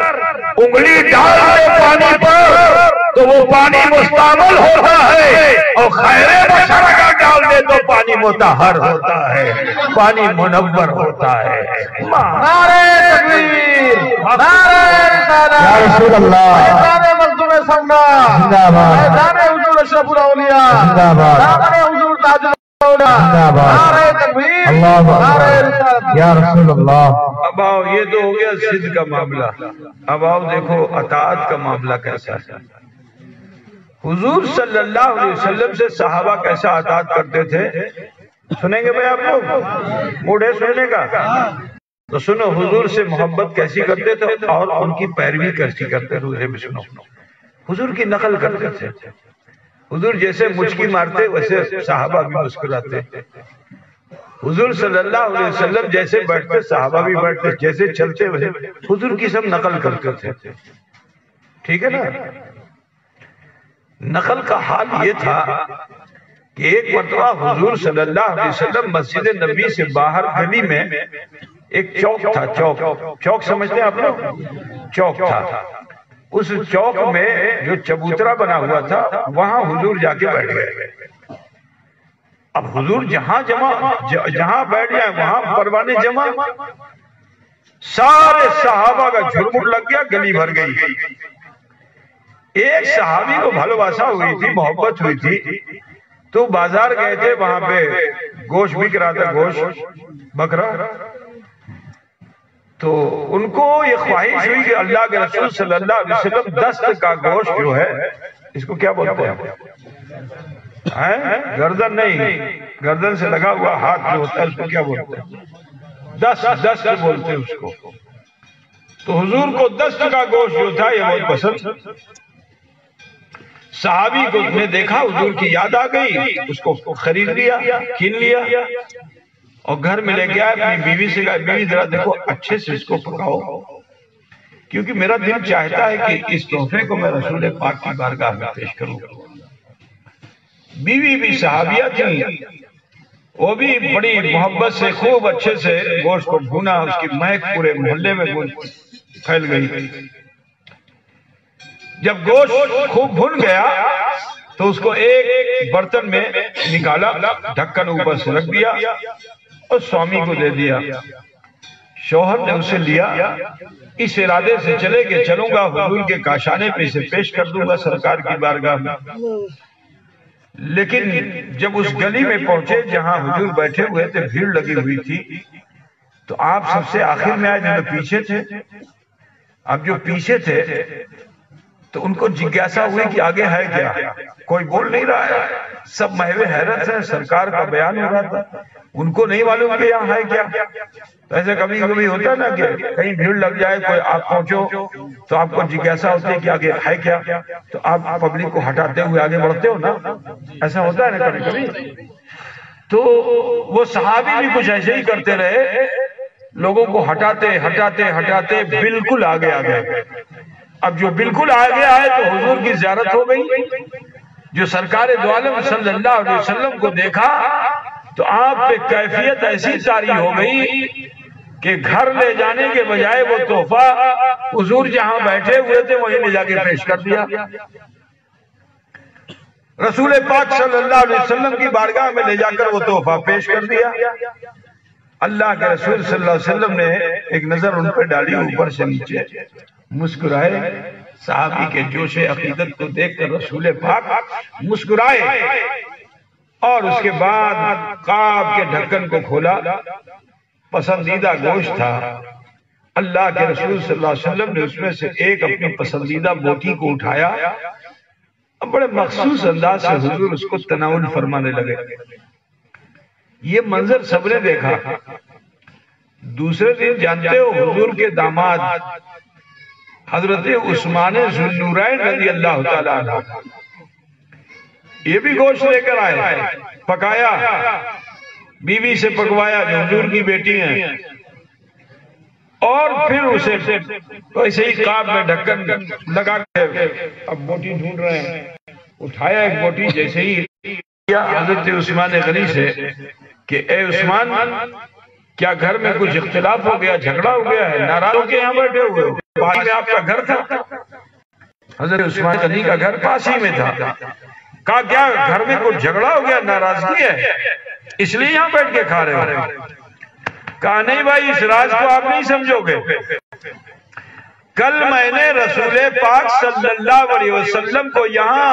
A: انگلی ڈال دے پانی پر تو وہ پانی مستعمل ہوتا ہے، اور خیر بشر اگر ڈال دے تو پانی مطہر ہوتا ہے، پانی منور ہوتا ہے۔
B: نعرہ تکبیر، نعرہ رسالت،
C: یا رسول اللہ،
B: میدان مظلوم سمنا،
C: زندہ باد،
B: میدان حضور اشرف الاولیاء،
C: زندہ باد،
B: دامن حضور تاج الاولیاء،
C: زندہ باد،
B: نعرہ تکبیر،
C: اللہ
B: نعرہ
C: اکبر،
B: رسالت۔
C: یا رسول اللہ۔
A: اب آؤ، یہ تو ہو گیا صدق کا معاملہ۔ اب آؤ دیکھو اطاعت کا معاملہ کیسا ہے۔ حضور صلی اللہ علیہ وسلم سے صحابہ کیسا اطاعت کرتے تھے سنیں گے بھائی آپ لوگ؟ موڈ ہے سننے کا؟ تو سنو، حضور سے محبت کیسی کرتے تھے اور ان کی پیروی کیسی کرتے تھے، اسے بھی سنو۔ حضور کی نقل کرتے تھے۔ حضور جیسے مچکی مارتے ویسے صحابہ بھی مسکراتے۔ حضور صلی اللہ علیہ وسلم جیسے بیٹھتے صحابہ بھی بیٹھتے، جیسے چلتے ویسے حضور کی سب نقل کرتے تھے۔ ٹھیک ہے نا؟ نقل کا حال یہ تھا کہ ایک مرتبہ حضور صلی اللہ علیہ وسلم مسجد نبی سے باہر گلی میں ایک چوک تھا، چوک سمجھتے ہیں آپ لوگ؟ چوک تھا۔ اس چوک میں جو چبوترا بنا ہوا تھا وہاں حضور جا کے بیٹھ گئے۔ اب حضور جہاں بیٹھ جائیں وہاں پروانے جمع، سارے صحابہ کا جھرمٹ لگ گیا، گلی بھر گئی۔ ایک صحابی کو بھلواسا ہوئی تھی، محبت ہوئی تھی، تو بازار گئے تھے، وہاں پہ گوشت بک رہا تھا، گوشت بکرا، تو ان کو یہ خواہش ہوئی کہ اللہ کے رسول صلی اللہ علیہ وسلم دست کا گوشت جو ہے، اس کو کیا بولتے ہیں؟ گردن نہیں، گردن سے لگا ہوا ہاتھ جو ہوتا ہے اس کو کیا بولتے ہیں؟ دست بولتے ہیں اس کو۔ تو حضور کو دست کا گوشت جو تھا یہ بہت پسند۔ صحابی کو نے دیکھا، حضور کی یاد آ گئی، اس کو خرید لیا، کھین لیا، اور گھر میں لے گیا، اپنی بیوی سے کہا بیوی ذرا دیکھو اچھے سے اس کو پکاؤ، کیونکہ میرا دل چاہتا ہے کہ اس تحفے کو میں رسول پاک کی بارگاہ میں پیش کروں۔ بیوی بھی صحابیہ تھی، وہ بھی بڑی محبت سے خوب اچھے سے گوشت کو بھونا، اس کی مہک پورے محلے میں پھیل گئی۔ جب گوشت خوب بھن گیا تو اس کو ایک برتن میں نکالا، ڈھکن اوپر سے رکھ دیا اور سوامی کو دے دیا۔ شوہر نے اسے لیا، اس ارادے سے چلے کہ چلوں گا حضور کے کاشانے پہ اسے پیش کر دوں گا سرکار کی بارگاہ میں۔ لیکن جب اس گلی میں پہنچے جہاں حضور بیٹھے ہوئے تھے، بھیڑ لگی ہوئی تھی، تو آپ سب سے آخر میں آئے، جو پیچھے تھے۔ اب جو پیچھے تھے تو ان کو جگیاسا ہوئی کہ آگے ہے کیا، کوئی بول نہیں رہا ہے، سب محو حیرت ہے، سرکار کا بیان ہو رہا تھا، ان کو نہیں معلوم کہ یہاں ہے کیا۔ تو ایسے کبھی کبھی ہوتا ہے نا کہ کہیں بھیڑ لگ جائے، کوئی آپ پہنچو تو آپ کو جگیاسا ہوتی ہے کہ آگے ہے کیا، تو آپ پبلک کو ہٹاتے ہوئے آگے بڑھتے ہو نا، ایسا ہوتا ہے نا کبھی کبھی۔ تو وہ صحابی بھی کچھ ایسے ہی کرتے رہے، لوگوں کو ہٹاتے ہٹاتے ہٹاتے بالکل آگے آ گئے۔ اب جو بالکل آگے آئے تو حضور کی زیارت ہو گئی۔ جو سرکار دو عالم صلی اللہ علیہ وسلم کو دیکھا تو آپ پہ کیفیت ایسی طاری ہو گئی کہ گھر لے جانے کے بجائے وہ تحفہ حضور جہاں بیٹھے ہوئے تھے وہیں لے جا کے پیش کر دیا۔ رسول پاک صلی اللہ علیہ وسلم کی بارگاہ میں لے جا کر وہ تحفہ پیش کر دیا۔ اللہ کے رسول صلی اللہ علیہ وسلم نے ایک نظر ان پہ ڈالی، اوپر سے نیچے مسکرائے۔ صحابی کے جوش عقیدت کو دیکھ کر رسول پاک مسکرائے، اور اس کے بعد قاب کے ڈھکن کو کھولا، پسندیدہ گوشت تھا۔ اللہ کے رسول صلی اللہ علیہ وسلم نے اس میں سے ایک اپنی پسندیدہ بوٹی کو اٹھایا، بڑے مخصوص انداز سے حضور اس کو تناول فرمانے لگے۔ یہ منظر سب نے دیکھا۔ دوسرے دن جانتے ہو حضور کے داماد حضرت عثمان ذو النورین رضی اللہ تعالیٰ عنہ یہ بھی گوشت لے کر آئے، پکایا، بیوی سے پکوایا جو حضور کی بیٹی ہیں، اور پھر اسے ایسے ہی قاب میں ڈھکن لگا کے اب بوٹی ڈھونڈ رہے ہیں، اٹھایا ایک بوٹی، جیسے ہی حضرت عثمان غنی سے کہ اے عثمان کیا گھر میں کچھ اختلاف ہو گیا، جھگڑا ہو گیا ہے، ناراض ہو کے یہاں بیٹھے ہوئے ہو؟ پاس میں آپ کا گھر تھا، حضرت عثمان غنی کا گھر پاس ہی میں تھا، کہا کیا گھر میں کچھ جھگڑا ہو گیا، ناراضگی ہے اس لیے یہاں بیٹھ کے کھا رہے ہو؟ کہا نہیں بھائی اس راز کو آپ نہیں سمجھو گے، کل میں نے رسول پاک صلی اللہ علیہ وسلم کو یہاں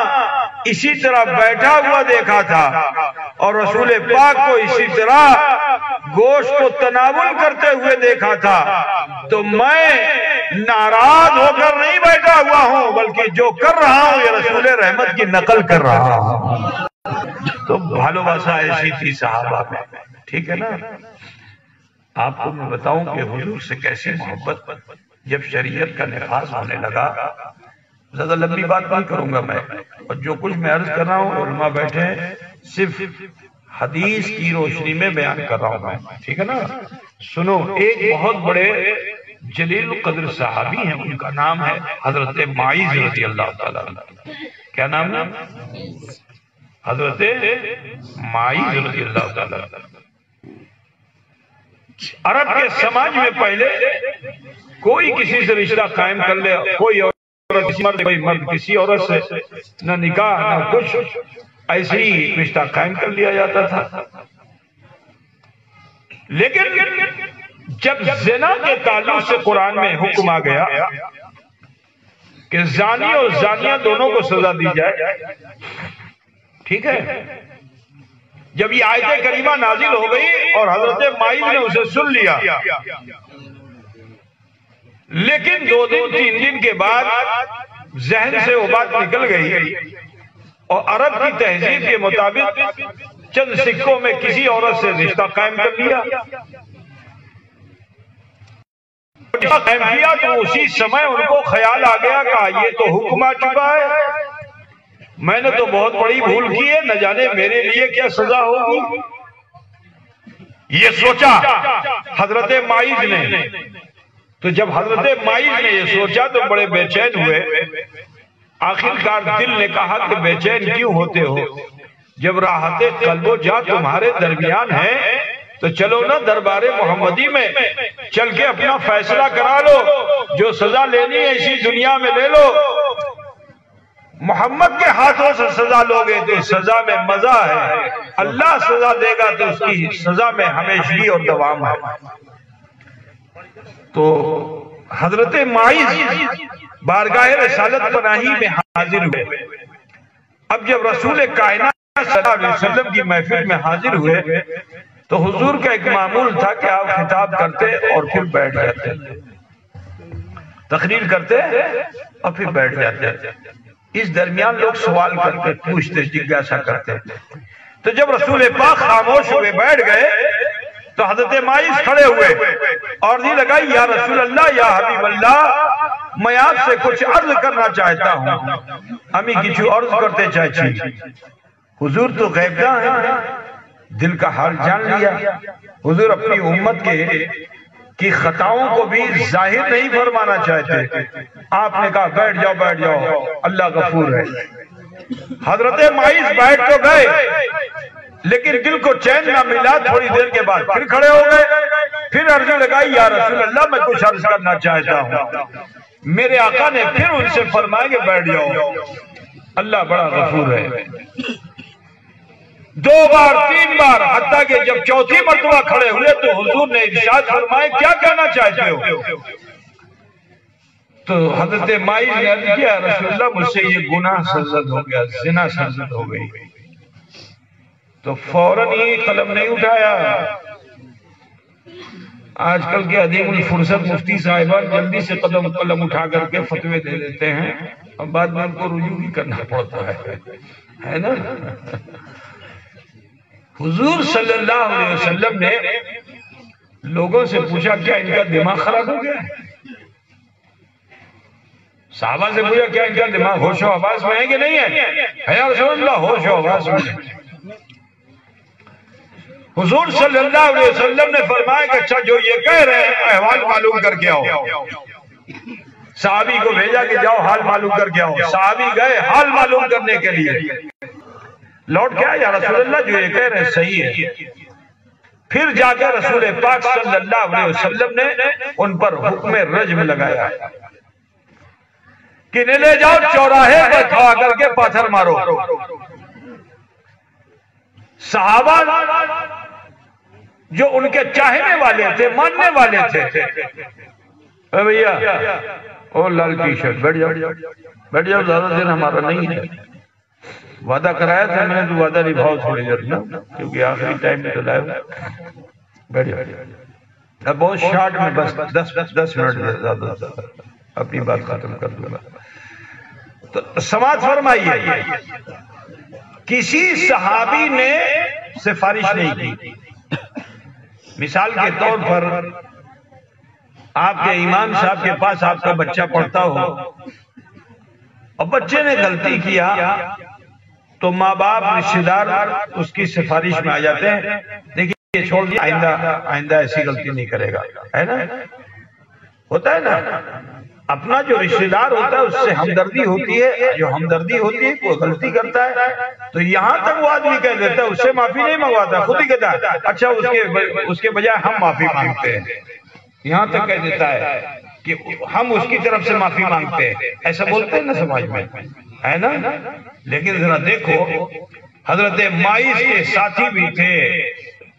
A: اسی طرح بیٹھا ہوا دیکھا تھا اور رسول پاک کو اسی طرح گوشت کو تناول کرتے ہوئے دیکھا تھا، تو میں ناراض ہو کر نہیں بیٹھا ہوا ہوں بلکہ جو کر رہا ہوں یہ رسول رحمت کی نقل کر رہا ہوں۔ تو بھالوباسا ایسی تھی صحابہ میں، ٹھیک ہے نا؟ آپ کو میں بتاؤں کہ حضور سے کیسی محبت جب شریعت کا نفاذ ہونے لگا، زیادہ لمبی بات نہیں کروں گا میں، اور جو کچھ میں عرض کر رہا ہوں علماء بیٹھے ہیں صرف حدیث کی روشنی میں بیان کر رہا ہوں میں، ٹھیک ہے نا؟ سنو، ایک بہت بڑے جلیل القدر صحابی ہیں، ان کا نام ہے حضرت معیذ رضی اللہ تعالیٰ عنہ۔ کیا نام ہے؟ حضرت معیذ رضی اللہ تعالیٰ عنہ۔ عرب کے سماج میں پہلے کوئی کسی سے رشتہ قائم کر لے، کوئی عورت کوئی مرد کسی عورت سے نہ نکاح نہ کچھ، ایسے ہی رشتہ قائم کر لیا جاتا تھا۔ لیکن جب زنا کے تعلق سے قرآن میں حکم آ گیا کہ زانی اور زانیہ دونوں کو سزا دی جائے، ٹھیک ہے، جب یہ آیت کریمہ نازل ہو گئی اور حضرت معیذ نے اسے سن لیا، لیکن 2 دن 3 دن کے بعد ذہن سے وہ بات نکل گئی اور عرب کی تہذیب کے مطابق چند سکوں میں کسی عورت سے رشتہ قائم کر لیا، قائم کیا تو اسی سمے ان کو خیال آ گیا کہ یہ تو حکم آ چکا ہے، میں نے تو بہت بڑی بھول کی ہے، نہ جانے میرے لیے کیا سزا ہوگی۔ یہ سوچا حضرت معیذ نے، تو جب حضرت معیذ نے یہ سوچا تو بڑے بے چین ہوئے۔ آخرکار دل نے کہا کہ بے چین کیوں ہوتے ہو؟ جب راحت قلب و جان تمہارے درمیان ہے تو چلو نا دربار محمدی میں چل کے اپنا فیصلہ کرا لو، جو سزا لینی ہے اسی دنیا میں لے لو، محمد کے ہاتھوں سے سزا لوگے تو سزا میں مزہ ہے، اللہ سزا دے گا تو اس کی سزا میں ہمیشگی اور دوام ہے۔ تو حضرت معیذ بارگاہ رسالت پناہی میں حاضر ہوئے۔ اب جب رسول کائنات صلی اللہ علیہ وسلم کی محفل میں حاضر ہوئے تو حضور کا ایک معمول تھا کہ آپ خطاب کرتے اور پھر بیٹھ جاتے، تقریر کرتے اور پھر بیٹھ جاتے، اس درمیان لوگ سوال کرتے، پوچھتے، جگاسا کرتے۔ تو جب رسول پاک خاموش ہوئے بیٹھ گئے تو حضرت معیذ کھڑے ہوئے اور دی لگائی، یا رسول اللہ، یا حبیب اللہ، میں آپ سے کچھ عرض کرنا چاہتا ہوں۔ ہمیں کچھ عرض کرتے چاہیے، حضور تو غیبداں ہیں، دل کا حال جان لیا، حضور اپنی امت کی خطاؤں کو بھی ظاہر نہیں فرمانا چاہتے، آپ نے کہا بیٹھ جاؤ بیٹھ جاؤ، اللہ غفور ہے۔ حضرت معیذ بیٹھ تو گئے لیکن دل کو چین نہ ملا، تھوڑی دیر کے بعد پھر کھڑے ہو گئے، پھر عرض لگائی، یا رسول اللہ میں کچھ عرض کرنا چاہتا ہوں۔ میرے آقا نے پھر ان سے فرمایا کہ بیٹھ جاؤ، اللہ بڑا غفور ہے۔ 2 بار 3 بار، حتیٰ کہ جب 4تھی مرتبہ کھڑے ہوئے تو حضور نے ارشاد فرمائے، کیا کہنا چاہتے ہو؟ تو حضرت معیذ نے عرض کیا، رسول اللہ مجھ سے یہ گناہ سرزد ہو گیا، زنا سرزد ہو گئی۔ تو فوراً یہ قلم نہیں اٹھایا۔ آج کل کے عدیم الفرصت مفتی صاحبان جلدی سے قلم اٹھا کر کے فتوے دے دیتے ہیں اور بعد میں ان کو رجوع بھی کرنا پڑتا ہے نا؟ حضور صلی اللہ علیہ وسلم نے لوگوں سے پوچھا، کیا ان کا دماغ خراب ہو گیا؟ صحابہ سے پوچھا، کیا ان کا دماغ ہوش و حواس میں ہے کہ نہیں ہے؟ یا رسول اللہ ہوش و حواس میں۔ حضور صلی اللہ علیہ وسلم نے فرمایا کہ اچھا جو یہ کہہ رہے ہیں احوال معلوم کر کے آؤ۔ صحابی کو بھیجا کہ جاؤ حال معلوم کر کے آؤ۔ صحابی گئے حال معلوم کرنے کے لیے، لوٹ کے آیا یا رسول اللہ جو یہ کہہ رہے صحیح ہے. پھر جا کے رسول پاک صلی اللہ علیہ وسلم نے ان پر حکم رجم لگایا کہ انہیں لے جاؤ چوراہے پر کھڑا کر کے پاتھر مارو. صحابہ جو ان کے چاہنے والے تھے، ماننے والے تھے، اے بھیا او لال ٹی شرٹ بیٹھ جاؤ زیادہ دیر ہمارا نہیں ہے. وعدہ کرایا تھا میں نے تو وعدہ نبھاؤ تھوڑی دیر نا، کیونکہ آخری ٹائم میں تو لائے بیٹھ جاؤ. اب بہت شارٹ میں بس 10 منٹ زیادہ اپنی بات ختم کر دوں گا. تو سماعت فرمائیے، کسی صحابی نے سفارش نہیں کی. مثال کے طور پر آپ کے امام صاحب کے پاس آپ کا بچہ پڑھتا ہو اور بچے نے غلطی کیا تو ماں باپ رشتہ دار اس کی سفارش میں آ جاتے ہیں، دیکھیے یہ چھوڑ دیا، آئندہ ایسی غلطی نہیں کرے گا، ہے نا؟ ہوتا ہے نا. اپنا جو رشتہ دار ہوتا ہے اس سے ہمدردی ہوتی ہے، جو ہمدردی ہوتی ہے کوئی غلطی کرتا ہے تو یہاں تک وہ آدمی کہہ دیتا ہے اس سے معافی نہیں منگواتا، خود ہی کہتا ہے اچھا اس کے بجائے ہم معافی مانگتے ہیں. یہاں تک کہہ دیتا ہے کہ ہم اس کی طرف سے معافی مانگتے ہیں. ایسا بولتے ہیں نا سماج میں، ہے نا؟ لیکن ذرا دیکھو، حضرت مائز کے ساتھی بھی تھے،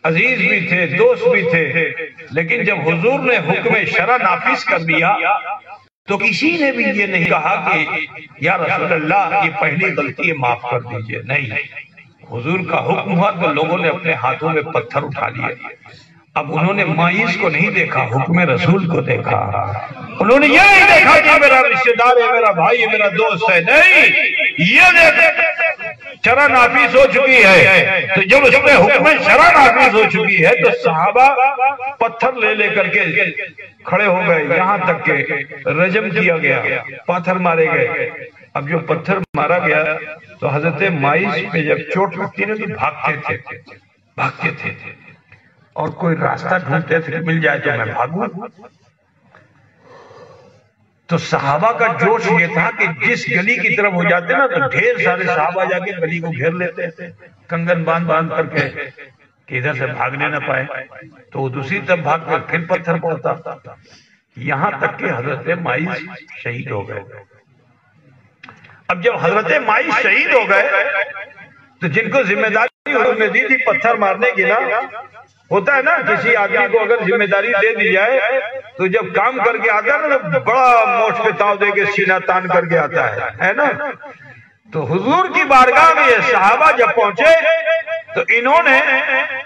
A: عزیز بھی تھے، دوست بھی تھے، لیکن جب حضور نے حکم شرع نافذ کر دیا تو کسی نے بھی یہ نہیں کہا کہ یا رسول اللہ یہ پہلی غلطی ہے معاف کر دیجئے. نہیں، حضور کا حکم ہوا تو لوگوں نے اپنے ہاتھوں میں پتھر اٹھا لیے. اب انہوں نے مائز کو نہیں دیکھا، حکم رسول کو دیکھا. انہوں نے یہ نہیں دیکھا کہ میرا رشتہ دار ہے، میرا بھائی ہے، میرا دوست ہے. نہیں، یہ دیکھا شرع نافذ ہو چکی ہے. تو جب اس میں حکم شرع نافذ ہو چکی ہے تو صحابہ پتھر لے کر کے کھڑے ہو گئے، یہاں تک کہ رجم کیا گیا، پتھر مارے گئے. اب جو پتھر مارا گیا تو حضرت مائز پہ جب چوٹ لگتی نا تو بھاگتے تھے اور کوئی راستہ ڈھونڈتے تھے کہ مل جائے تو میں بھاگوں. تو صحابہ کا جوش یہ تھا کہ جس گلی کی طرف ہو جاتے نا تو ڈھیر سارے صحابہ جا کے گلی کو گھیر لیتے تھے کنگن باندھ کر کے کہ ادھر سے بھاگنے نہ پائے. تو وہ دوسری طرف بھاگ کر پھر پتھر پڑتا، یہاں تک کہ حضرت مائز شہید ہو گئے. اب جب حضرت مائز شہید ہو گئے تو جن کو ذمہ داری حضور نے دی تھی پتھر مارنے کی نا، ہوتا ہے نا کسی آدمی کو اگر ذمہ داری دے دی جائے تو جب کام کر کے آتا ہے نا بڑا موچ پہ تاؤ دے کے سینہ تان کر کے آتا ہے نا. تو حضور کی بارگاہ میں یہ صحابہ جب پہنچے تو انہوں نے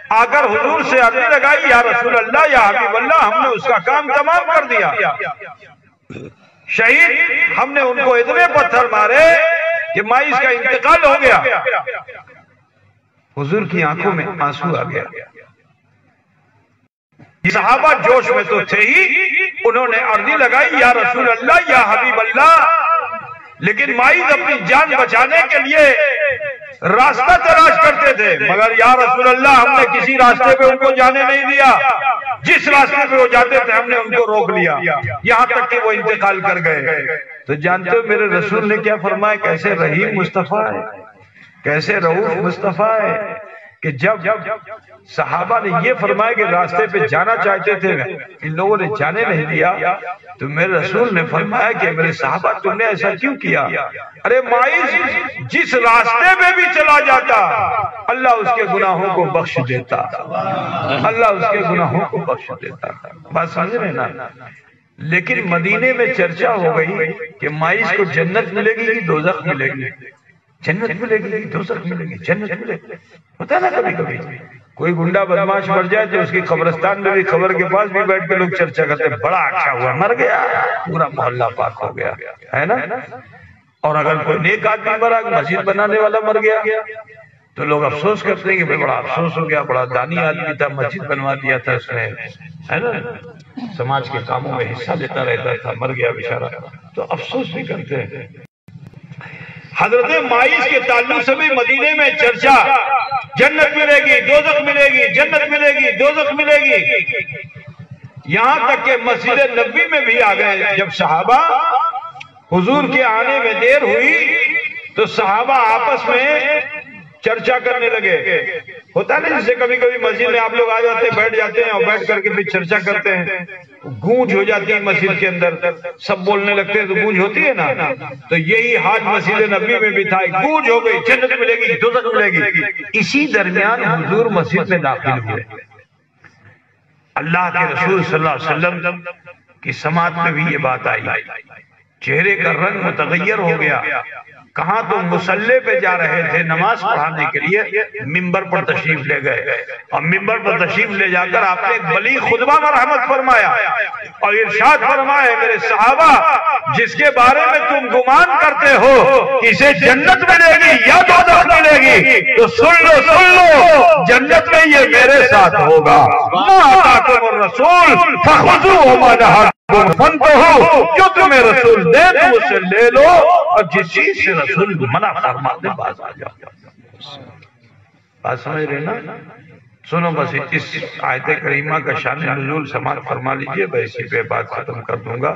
A: آ کر حضور سے عرض لگائی یا رسول اللہ یا حبیب اللہ ہم نے اس کا کام تمام کر دیا، شہید ہم نے ان کو اتنے پتھر مارے کہ مائز کا انتقال ہو گیا. حضور کی آنکھوں میں آنسو آ گیا. صحابہ جوش میں تو تھے ہی، انہوں نے عرضی لگائی یا رسول اللہ یا حبیب اللہ، لیکن مائز اپنی جان بچانے کے لیے راستہ تلاش کرتے تھے، مگر یا رسول اللہ ہم نے کسی راستے پہ ان کو جانے نہیں دیا، جس راستے پہ وہ جاتے تھے ہم نے ان کو روک لیا، یہاں تک کہ وہ انتقال کر گئے. تو جانتے ہو میرے رسول نے کیا فرمایا؟ کیسے رحیم مصطفیٰ ہے، کیسے رؤوف مصطفیٰ ہے کہ جب صحابہ نے یہ فرمایا کہ راستے پہ جانا چاہتے تھے ان لوگوں نے جانے نہیں دیا تو میرے رسول نے فرمایا کہ میرے صحابہ تم نے ایسا کیوں کیا؟ ارے مائز جس راستے پہ بھی چلا جاتا اللہ اس کے گناہوں کو بخش دیتا، اللہ اس کے گناہوں کو بخش دیتا. بات سمجھ رہے نا؟ لیکن مدینے میں چرچا ہو گئی کہ مائز کو جنت ملے گی کہ دوزخ ملے گی، جنت ملے گی کہ دوزخ ملے گی، جنت ملے گی. ہوتا ہے نا کبھی کبھی کوئی گنڈا بدماش مر جائے تو اس کی قبرستان میں بھی قبر کے پاس بھی بیٹھ کے لوگ چرچا کرتے ہیں بڑا اچھا ہوا مر گیا، پورا محلہ پاک ہو گیا، ہے نا؟ اور اگر کوئی نیک آدمی مرا، مسجد بنانے والا مر گیا تو لوگ افسوس کرتے ہیں کہ بڑا افسوس ہو گیا، بڑا دانی آدمی تھا، مسجد بنوا دیا تھا اس نے، ہے نا؟ سماج کے کاموں میں حصہ لیتا رہتا تھا، مر گیا بیچارہ، تو افسوس بھی کرتے ہیں. حضرت مائز کے تعلق سے بھی مدینے میں چرچا جنت ملے گی، دوزخ ملے گی، جنت ملے گی، دوزخ ملے گی. یہاں تک کہ مسجد نبوی میں بھی آ گئے. جب صحابہ حضور کے آنے میں دیر ہوئی تو صحابہ آپس میں چرچا کرنے لگے. ہوتا ہے نا جسے کبھی کبھی مسجد میں آپ لوگ آ جاتے ہیں، بیٹھ جاتے ہیں اور بیٹھ کر کے پھر چرچا کرتے ہیں، گونج ہو جاتی ہے مسجد کے اندر، سب بولنے لگتے ہیں تو گونج ہوتی ہے نا. تو یہی حال مسجد نبی میں بھی تھا، گونج ہو گئی، جنت ملے گی دوزخ ملے گی. اسی درمیان حضور مسجد میں داخل ہوئے. اللہ کے رسول صلی اللہ علیہ وسلم کی سماعت میں بھی یہ بات آئی، چہرے کا رنگ متغیر ہو گیا. کہاں تو مصلی پہ جا رہے تھے نماز پڑھانے کے لیے، ممبر پر تشریف لے گئے، اور ممبر پر تشریف لے جا کر آپ نے ایک بلیغ خطبہ مرحمت فرمایا اور ارشاد فرمایا، میرے صحابہ جس کے بارے میں تم گمان کرتے ہو اسے جنت ملے گی یا دوزخ ملے گی، تو سن لو جنت میں یہ میرے ساتھ ہوگا. ما آتاکم الرسول فخذوہ وما نہاکم فانتہوا، جو تمہیں رسول دے تم اسے لے لو، اور جس چیز سے رسول منع فرما دے باز آ جاؤ. بات سمجھ رہے نا؟ سنو بس اس آیت کریمہ کا شان نزول سماعت فرما لیجئے، میں اسی پہ بات ختم کر دوں گا.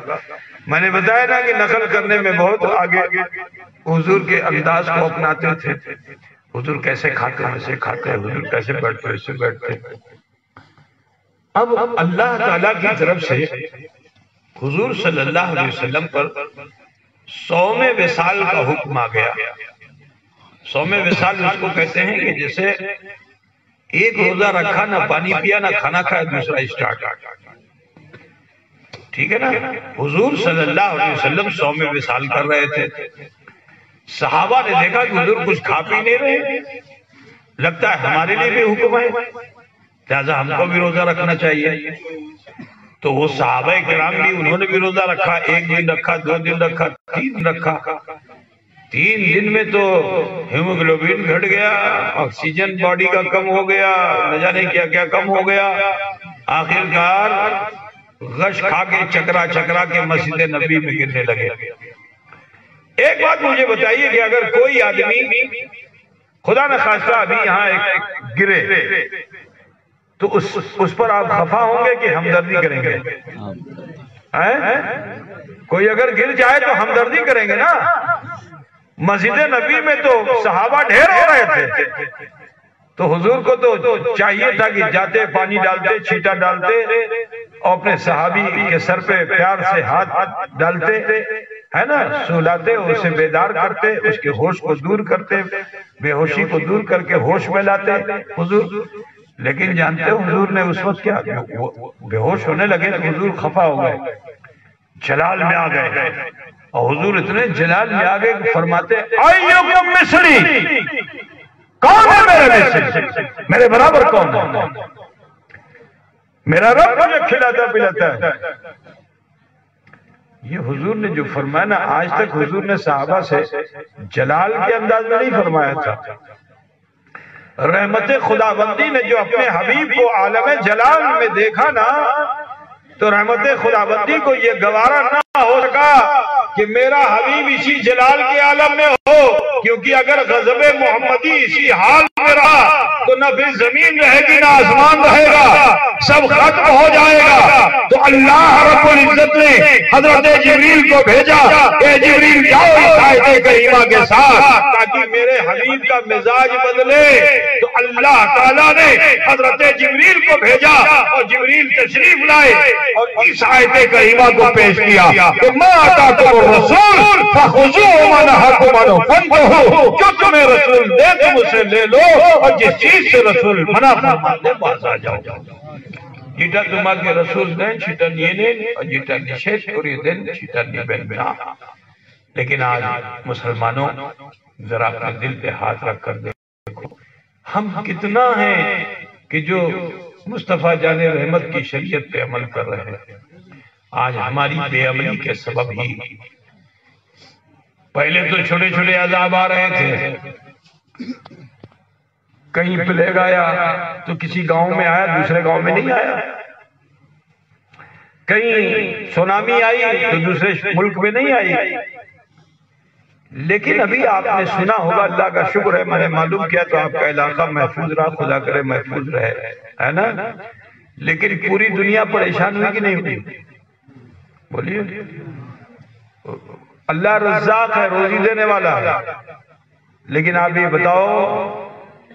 A: میں نے بتایا نا کہ نقل کرنے میں بہت آگے حضور کے انداز کو اپناتے تھے. حضور کیسے کھاتے ہیں ویسے کھاتے ہیں، حضور کیسے بیٹھتے ہیں ویسے بیٹھتے ہیں. اب اللہ تعالیٰ کی طرف سے حضور صلی اللہ علیہ وسلم پر صوم وصال کا حکم آ گیا. صوم وصال اس کو کہتے ہیں کہ جیسے ایک روزہ رکھا، نہ پانی پیا نہ کھانا کھایا، دوسرا اسٹارٹ. ٹھیک ہے نا؟ حضور صلی اللہ علیہ وسلم صوم وصال کر رہے تھے. صحابہ نے دیکھا کہ حضور کچھ کھا پی نہیں رہے، لگتا ہے ہمارے لیے بھی حکم ہے، لہذا ہم کو بھی روزہ رکھنا چاہیے. تو وہ صحابہ کرام بھی انہوں نے بھی روزہ رکھا، 1 دن رکھا، 2 دن رکھا، 3 دن رکھا. 3 دن میں تو ہیموگلوبن گھٹ گیا، آکسیجن باڈی کا کم ہو گیا، نہ جانے کیا کیا کم ہو گیا. آخرکار غش کھا کے چکرا چکرا کے مسجد نبی میں گرنے لگے. ایک بات مجھے بتائیے کہ اگر کوئی آدمی خدا نہ خواستہ ابھی یہاں ایک گرے تو اس پر آپ خفا ہوں گے کہ ہمدردی کریں گے؟ کوئی اگر گر جائے تو ہمدردی کریں گے نا. مسجد نبی میں تو صحابہ ڈھیر ہو رہے تھے، تو حضور کو تو چاہیے تھا کہ جاتے پانی ڈالتے، چھیٹا ڈالتے اور اپنے صحابی کے سر پہ پیار سے ہاتھ ڈالتے، ہے نا، سلاتے، اسے بیدار کرتے، اس کے ہوش کو دور کرتے، بے ہوشی کو دور کر کے ہوش میں لاتے حضور. لیکن جانتے ہو حضور نے اس وقت کیا، بے ہوش ہونے لگے تو حضور خفا ہو گئے، جلال میں آ گئے. اور حضور اتنے جلال میں آ گئے کہ فرماتے ایوکم مثلی، کون ہے میرے مثل، میرے برابر کون ہے؟ میرا رب مجھے کھلاتا پلاتا ہے. یہ حضور نے جو فرمایا نا، آج تک حضور نے صحابہ سے جلال کے انداز میں نہیں فرمایا تھا. رحمت خداوندی نے جو اپنے حبیب کو عالم جلال میں دیکھا نا، تو رحمت خداوندی کو یہ گوارا نہ ہو سکا کہ میرا حبیب اسی جلال کے عالم میں ہو، کیونکہ اگر غضب محمدی اسی حال میں رہا تو نہ پھر زمین رہے گی نہ آسمان رہے گا، سب ختم ہو جائے گا. تو اللہ رب العزت نے حضرت جبریل کو بھیجا کہ جبریل جاؤ اس آیت کریمہ کے ساتھ تاکہ میرے حبیب کا مزاج بدلے. تو اللہ تعالیٰ نے حضرت جبریل کو بھیجا اور جبریل تشریف لائے اور اس آیت کریمہ کو پیش کیا کہ ما آتاکم الرسول فخذوہ وما نہاکم عنہ فانتہوا، جو تمہیں رسول دے تم اسے لے لو، اور جس چیز سے رسول منع فرما دے باز آ جاؤ. جیٹا تمہارے رسول دیں چھیٹا نینے اور جیٹا نشیش کوری دیں چھیٹا نیبین بنا. لیکن آج مسلمانوں ذرا اپنے دل پہ ہاتھ رکھ کر دیکھو، ہم کتنا ہیں کہ جو مصطفیٰ جان رحمت کی شریعت پہ عمل کر رہے ہیں. آج ہماری بے عملی کے سبب ہی پہلے تو چھوٹے چھوٹے عذاب آ رہے تھے، کہیں پلیگ آیا تو کسی گاؤں میں آیا، دوسرے گاؤں میں نہیں آیا. کہیں سونامی آئی تو دوسرے ملک میں نہیں آئی. لیکن ابھی آپ نے سنا ہوگا، اللہ کا شکر ہے میں نے معلوم کیا تو آپ کا علاقہ محفوظ رہا، خدا کرے محفوظ رہے، ہے نا. لیکن پوری دنیا پریشان ہوئی کہ نہیں ہوئی؟ بولیے. اللہ رزاق ہے، روزی دینے والا ہے. لیکن آپ یہ بتاؤ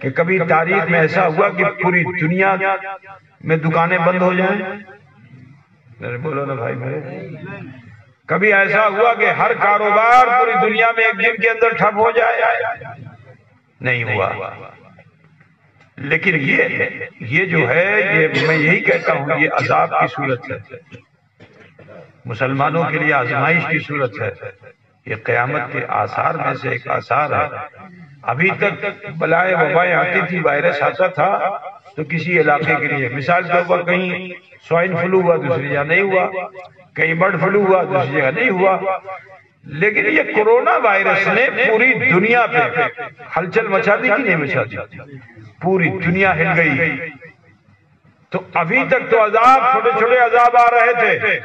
A: کہ کبھی تاریخ میں ایسا ہوا کہ پوری دنیا میں دکانیں بند ہو جائیں؟ بولو نا بھائی میرے، کبھی ایسا ہوا کہ ہر کاروبار پوری دنیا میں ایک دن کے اندر ٹھپ ہو جائے؟ نہیں ہوا۔ لیکن یہ جو ہے، یہ میں یہی کہتا ہوں، یہ عذاب کی صورت ہے، مسلمانوں کے لیے آزمائش کی صورت ہے۔ یہ قیامت کے آثار میں سے ایک آثار ہے۔ ابھی تک بلائیں وبائیں آتی تھی، وائرس آتا تھا تو کسی علاقے کے لیے، مثال کے اوپر کہیں سوائن فلو ہوا دوسری جگہ نہیں ہوا، کہیں برڈ فلو ہوا دوسری جگہ نہیں ہوا، لیکن یہ کورونا وائرس نے پوری دنیا پہ ہلچل مچا دی کہ نہیں مچا دی؟ پوری دنیا ہل گئی۔ تو ابھی تک تو عذاب، چھوٹے چھوٹے عذاب آ رہے تھے،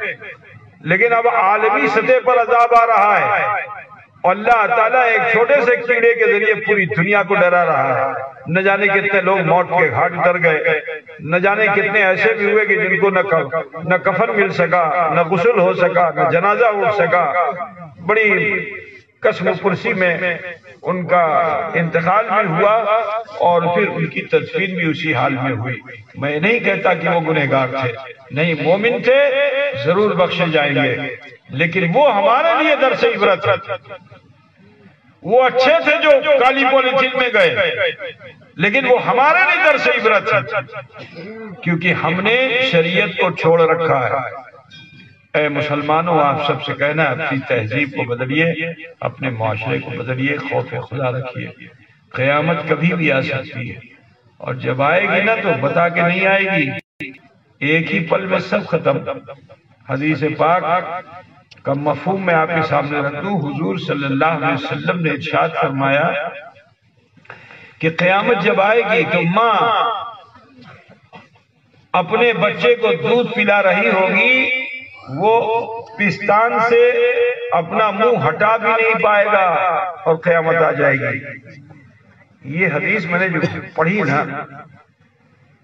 A: لیکن اب عالمی سطح پر عذاب آ رہا ہے، اور اللہ تعالیٰ ایک چھوٹے سے کیڑے کے ذریعے پوری دنیا کو ڈرا رہا ہے۔ نہ جانے کتنے لوگ موت کے گھاٹ اتر گئے، نہ جانے کتنے ایسے بھی ہوئے کہ جن کو نہ کفن مل سکا، نہ غسل ہو سکا، نہ جنازہ اٹھ سکا، بڑی قسم و پرسی میں ان کا انتقال بھی ہوا، اور پھر ان کی تدفین بھی اسی حال میں ہوئی۔ میں نہیں کہتا کہ وہ گنہگار تھے، نہیں، مومن تھے، ضرور بخشے جائیں گے، لیکن وہ ہمارے لیے درس عبرت ہے۔ وہ اچھے تھے جو کالی پولیتھین میں گئے، لیکن وہ ہمارے لیے درس عبرت ہے، کیونکہ ہم نے شریعت کو چھوڑ رکھا ہے۔ اے مسلمانوں، آپ سب سے کہنا ہے، اپنی تہذیب کو بدلیے، اپنے معاشرے کو بدلیے، خوف خدا رکھیے۔ قیامت کبھی بھی آ سکتی ہے، اور جب آئے گی نا تو بتا کے نہیں آئے گی، ایک ہی پل میں سب ختم۔ حدیث پاک کا مفہوم میں آپ کے سامنے رکھ دوں۔ حضور صلی اللہ علیہ وسلم نے ارشاد فرمایا کہ قیامت جب آئے گی تو ماں اپنے بچے کو دودھ پلا رہی ہوگی، وہ پستان سے اپنا منہ ہٹا بھی نہیں پائے گا، اور قیامت آ جائے گی۔ یہ حدیث میں نے جو پڑھی نا،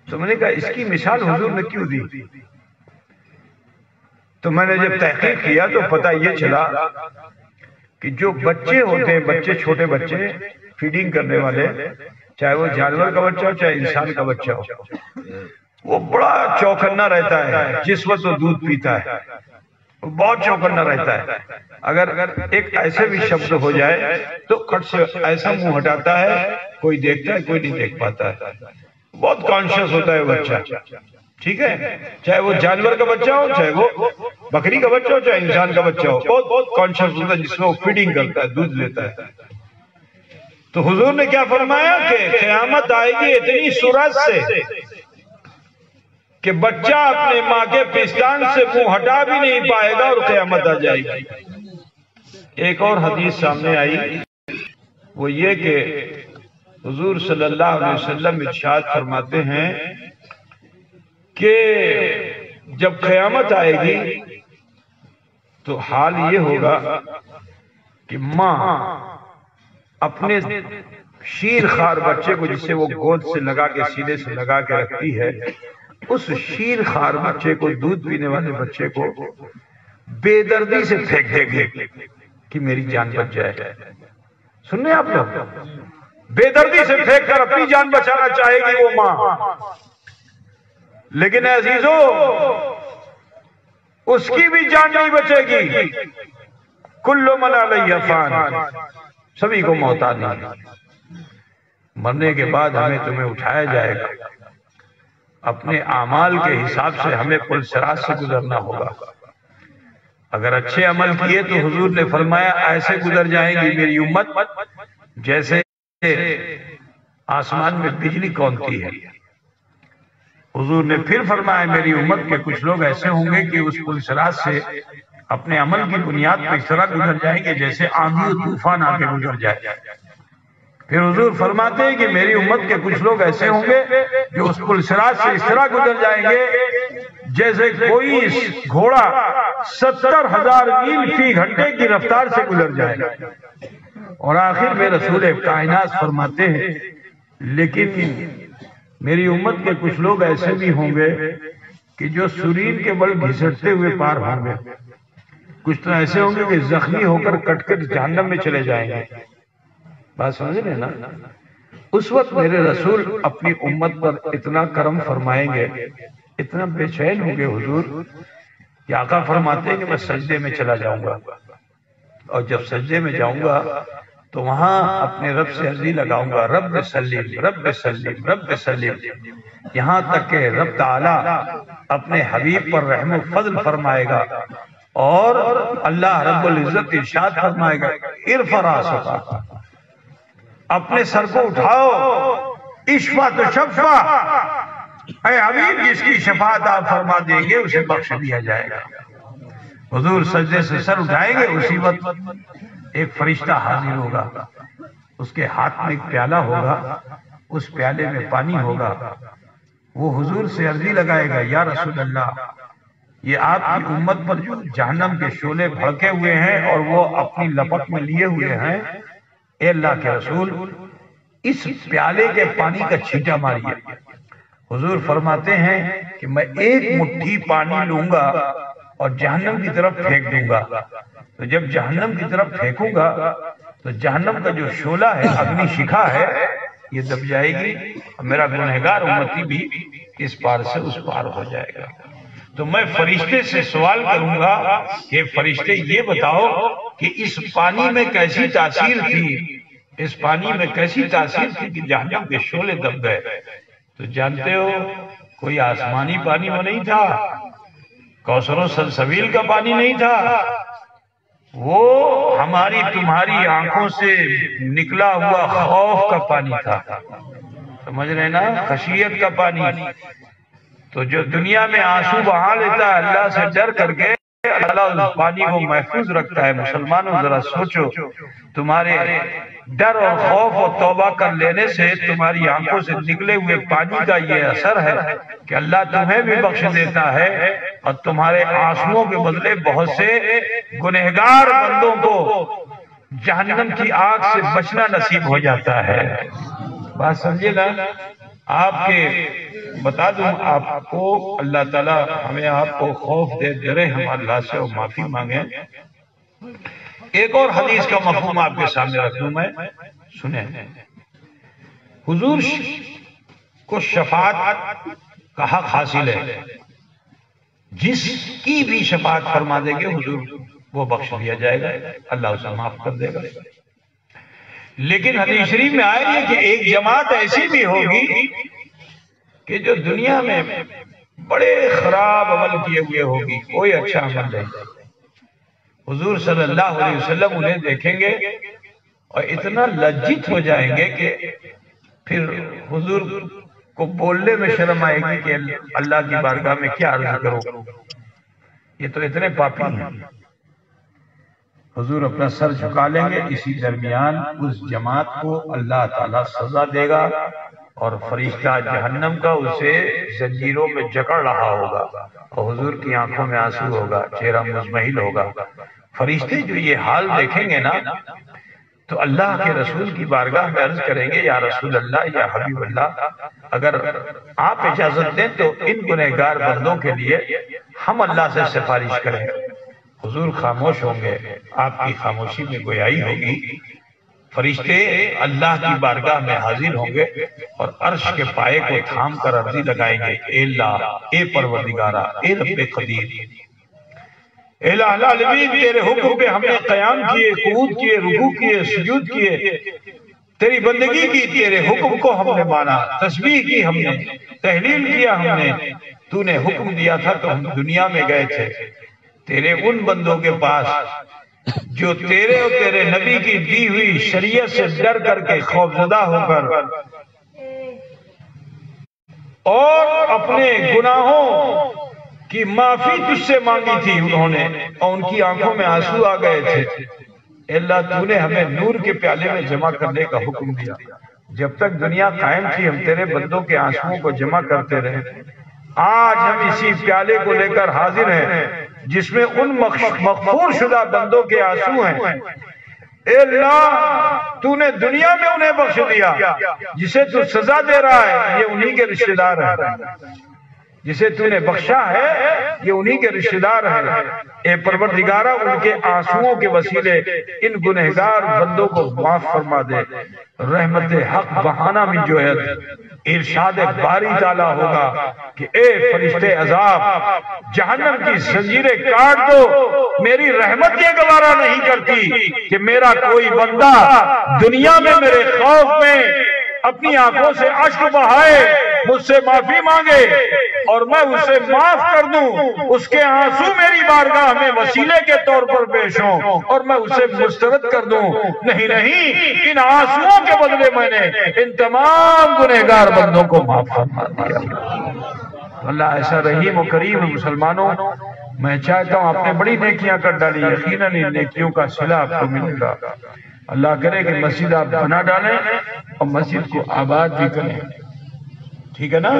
A: تو میں نے کہا اس کی مثال حضور نے کیوں دی؟ تو میں نے جب تحقیق کیا تو پتہ یہ چلا کہ جو بچے ہوتے ہیں، بچے، چھوٹے بچے فیڈنگ کرنے والے، چاہے وہ جانور کا بچہ ہو چاہے انسان کا بچہ ہو، وہ بڑا چوکنا رہتا ہے جس وقت وہ دودھ پیتا ہے، وہ بہت چوکنا رہتا ہے۔ اگر ایک ایسے بھی شبد ہو جائے تو کٹ سے ایسا منہ ہٹاتا ہے، کوئی دیکھتا ہے کوئی نہیں دیکھ پاتا ہے، بہت کانشیس ہوتا ہے بچہ، ٹھیک ہے، چاہے وہ جانور کا بچہ ہو، چاہے وہ بکری کا بچہ ہو، چاہے انسان کا بچہ ہو، بہت کانشیس ہوتا ہے جس میں وہ فیڈنگ کرتا ہے، دودھ لیتا ہے۔ تو حضور نے کیا فرمایا کہ قیامت آئے گی اتنی صورت سے کہ بچہ اپنے ماں کے پستان سے منہ ہٹا بھی نہیں پائے گا، اور قیامت آ جائے گی۔ ایک اور حدیث سامنے آئی، وہ یہ کہ حضور صلی اللہ علیہ وسلم ارشاد فرماتے ہیں کہ جب قیامت آئے گی تو حال یہ ہوگا کہ ماں اپنے شیر خوار بچے کو، جسے وہ گود سے لگا کے سینے سے لگا کے رکھتی ہے، اس شیر خوار بچے کو، دودھ پینے والے بچے کو بے دردی سے پھینک دے گی کہ میری جان بچ جائے۔ سننے آپ لوگ، بے دردی سے پھینک کر اپنی جان بچانا چاہے گی وہ ماں، لیکن عزیزو اس کی بھی جان نہیں بچے گی۔ کل من علیہ فان، سبھی کو موت آنی ہے، مرنے کے بعد ہمیں تمہیں اٹھایا جائے گا، اپنے اعمال کے حساب سے ہمیں پل صراط سے گزرنا ہوگا۔ اگر اچھے عمل کیے تو حضور نے فرمایا ایسے گزر جائیں گی میری امت جیسے آسمان میں بجلی کونتی ہے۔ حضور نے پھر فرمایا میری امت کے کچھ لوگ ایسے ہوں گے کہ اس پل صراط سے اپنے عمل کی بنیاد پر اس طرح گزر جائیں گے جیسے آندھی و طوفان آ کے گزر جائے۔ پھر حضور فرماتے ہیں کہ میری امت کے کچھ لوگ ایسے ہوں گے جو اس پل صراط سے اس طرح گزر جائیں گے جیسے کوئی گھوڑا 70,000 میل فی گھنٹے کی رفتار سے گزر جائے گا۔ اور آخر میں رسول کائنات فرماتے ہیں لیکن میری امت کے کچھ لوگ ایسے بھی ہوں گے کہ جو سرین کے بل گھسٹتے ہوئے پار ہوں گے، کچھ تو ایسے ہوں گے کہ زخمی ہو کر کٹ کر جہنم میں چلے جائیں گے۔ بات سمجھ رہے نا؟ اس وقت میرے رسول اپنی امت پر اتنا کرم فرمائیں گے، اتنا بے چین ہوں گے حضور کہ آقا فرماتے ہیں کہ میں سجدے میں چلا جاؤں گا، اور جب سجدے میں جاؤں گا تو وہاں اپنے رب سے عرضی لگاؤں گا، رب سلیم رب سلیم رب سلیم، یہاں تک کہ رب تعالیٰ اپنے حبیب پر رحم و فضل فرمائے گا اور اللہ رب العزت ارشاد فرمائے گا، ارفع راسک، اپنے سر کو اٹھاؤ، اشفع تو شفع، اے حبیب جس کی شفاعت آپ فرما دیں گے اسے بخش دیا جائے گا۔ حضور سجدے سے سر اٹھائیں گے، اسی وقت ایک فرشتہ حاضر ہوگا، اس کے ہاتھ میں ایک پیالہ ہوگا، اس پیالے میں پانی ہوگا، وہ حضور سے عرضی لگائے گا، یا رسول اللہ یہ آپ کی امت پر جو جہنم کے شعلے بھڑکے ہوئے ہیں اور وہ اپنی لپٹ میں لیے ہوئے ہیں، اے اللہ کے رسول اس پیالے کے پانی کا چھینٹا ماریے۔ حضور فرماتے ہیں کہ میں ایک مٹھی پانی لوں گا اور جہنم کی طرف پھینک دوں گا، تو جب جہنم کی طرف پھینکوں گا تو جہنم کا جو شعلہ ہے، اگنی شکھا ہے، یہ دب جائے گی اور میرا گنہگار امتی بھی اس پار سے اس پار ہو جائے گا۔ تو میں فرشتے سے سوال کروں گا کہ فرشتے یہ بتاؤ کہ اس پانی میں کیسی تاثیر تھی، اس پانی میں کیسی تاثیر تھی کہ جہنم کے شعلے دب گئے؟ تو جانتے ہو کوئی آسمانی پانی وہ نہیں تھا، کوثر و سلسبیل کا پانی نہیں تھا، وہ ہماری تمہاری آنکھوں سے نکلا ہوا خوف کا پانی تھا، سمجھ رہے نا، خشیت کا پانی۔ تو جو دنیا میں آنسو بہا لیتا ہے اللہ سے ڈر کر کے، اللہ اس پانی کو محفوظ رکھتا ہے۔ مسلمانوں ذرا سوچو، تمہارے ڈر اور خوف اور توبہ کر لینے سے تمہاری آنکھوں سے نکلے ہوئے پانی کا یہ اثر ہے کہ اللہ تمہیں بھی بخش دیتا ہے اور تمہارے آنسوؤں کے بدلے بہت سے گنہگار بندوں کو جہنم کی آگ سے بچنا نصیب ہو جاتا ہے۔ بات سمجھے نا؟ آپ کے بتا دوں آپ کو، اللہ تعالیٰ ہمیں آپ کو خوف دے ڈرے ہم اللہ سے اور معافی مانگیں۔ ایک اور حدیث کا مفہوم آپ کے سامنے رکھ دوں میں، سنیں۔ حضور کو شفاعت کا حق حاصل ہے، جس کی بھی شفاعت فرما دے گے حضور وہ بخش دیا جائے گا، اللہ اسے معاف کر دے گا۔ لیکن حدیث شریف میں آئے گی کہ ایک جماعت ایسی بھی ہوگی کہ جو دنیا میں بڑے خراب عمل کیے ہوئے ہوگی، کوئی اچھا عمل نہیں۔ حضور صلی اللہ علیہ وسلم انہیں دیکھیں گے اور اتنا لجت ہو جائیں گے کہ پھر حضور کو بولنے میں شرم آئے گی کہ اللہ کی بارگاہ میں کیا عرض کرو، یہ تو اتنے پاپی ہیں۔ حضور اپنا سر جھکا لیں گے، اسی درمیان اس جماعت کو اللہ تعالیٰ سزا دے گا اور فرشتہ جہنم کا اسے زنجیروں میں جکڑ رہا ہوگا اور حضور کی آنکھوں میں آنسو ہوگا، چہرہ مزمحل ہوگا۔ فرشتے جو یہ حال دیکھیں گے نا تو اللہ کے رسول کی بارگاہ میں عرض کریں گے، یا رسول اللہ، یا حبیب اللہ، اگر آپ اجازت دیں تو ان گنہگار بندوں کے لیے ہم اللہ سے سفارش کریں۔ حضور خاموش ہوں گے، آپ کی خاموشی میں گویائی ہوگی، فرشتے اللہ کی بارگاہ میں حاضر ہوں گے اور عرش کے پائے کو تھام کر عرضی لگائیں گے، اے اللہ، اے پروردگارہ، اے رب قدیر، اے الہ العالمین، تیرے حکم پہ ہم نے قیام کیے، قعود کیے، رکوع کیے، سجود کیے، تیری بندگی کی، تیرے حکم کو ہم نے مانا، تسبیح کی ہم نے، تحلیل کیا ہم نے، تو نے حکم دیا تھا تو ہم دنیا میں گئے تھے تیرے ان بندوں کے پاس جو تیرے اور تیرے نبی کی دی ہوئی شریعت سے ڈر کر کے خوفزدہ ہو کر اور اپنے گناہوں کی معافی تجھ سے مانگی تھی انہوں نے، اور ان کی آنکھوں میں آنسو آ گئے تھے۔ اے اللہ، تو نے ہمیں نور کے پیالے میں جمع کرنے کا حکم دیا، جب تک دنیا قائم تھی ہم تیرے بندوں کے آنسوؤں کو جمع کرتے رہے، آج ہم اسی پیالے کو لے کر حاضر ہیں جس میں ان مغفور شدہ بندوں کے آنسو ہیں۔ اے اللہ، تو نے دنیا میں انہیں بخش دیا، جسے تو سزا دے رہا ہے یہ انہی کے رشتہ دار ہیں، جسے تو نے بخشا ہے یہ انہی کے رشتہ دار ہیں۔ اے پروردگارہ ان کے آنسوؤں کے وسیلے ان گنہگار بندوں کو معاف فرما دے۔ رحمت حق بہانہ من جوہد، ارشاد باری تعالیٰ ہوگا کہ اے فرشتے عذاب جہنم کی زنجیریں کاٹ دو، میری رحمت یہ گوارا نہیں کرتی کہ میرا کوئی بندہ دنیا میں میرے خوف میں اپنی آنکھوں سے اشک بہائے، مجھ سے معافی مانگے اور میں اسے معاف کر دوں، اس کے آنسو میری بارگاہ میں وسیلے کے طور پر پیش ہوں اور میں اسے مسترد کر دوں۔ نہیں نہیں، ان آنسوؤں کے بدلے میں نے ان تمام گنہگار بندوں کو معاف فرما دیا۔ اللہ ایسا رحیم و کریم ہے۔ مسلمانوں، میں چاہتا ہوں آپ نے بڑی نیکیاں کر ڈالی، یقیناً ان نیکیوں کا صلہ آپ کو ملے گا۔ اللہ کرے کہ مسجد آپ بنا ڈالیں اور مسجد کو آباد بھی کریں، ٹھیک ہے نا؟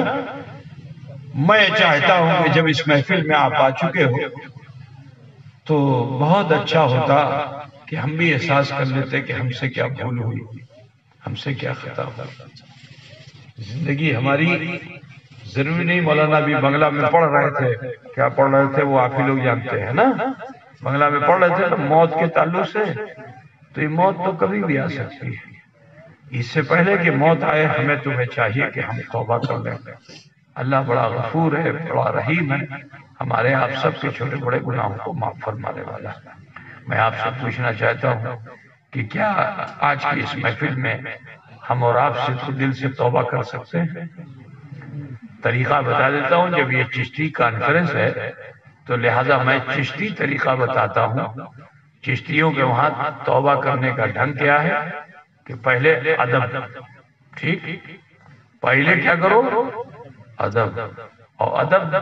A: میں چاہتا ہوں کہ جب اس محفل میں آپ آ چکے ہو تو بہت اچھا ہوتا کہ ہم بھی احساس کر لیتے کہ ہم سے کیا بھول ہوئی، ہم سے کیا خطا ہوا۔ زندگی ہماری، ضروری نہیں مولانا بھی بنگلہ میں پڑھ رہے تھے، کیا پڑھ رہے تھے وہ آپ ہی لوگ جانتے ہیں نا، بنگلہ میں پڑھ رہے تھے تو موت کے تعلق سے، تو یہ موت تو کبھی بھی آ سکتی ہے۔ اس سے پہلے کہ موت آئے ہمیں تمہیں چاہیے کہ ہم توبہ کر لیں۔ اللہ بڑا غفور ہے، بڑا رحیم ہے، ہمارے آپ سب کے چھوٹے بڑے گناہوں کو معاف فرمانے والا ہے۔ میں آپ سے پوچھنا چاہتا ہوں کہ کیا آج کی اس محفل میں ہم اور آپ سے دل سے توبہ کر سکتے ہیں؟ طریقہ بتا دیتا ہوں، جب یہ چشتی کانفرنس ہے تو لہٰذا میں چشتی طریقہ بتاتا ہوں۔ چشتیوں کے وہاں توبہ کرنے کا ڈھنگ کیا ہے کہ پہلے ادب، ٹھیک، پہلے کیا کرو؟ ادب۔ اور ادب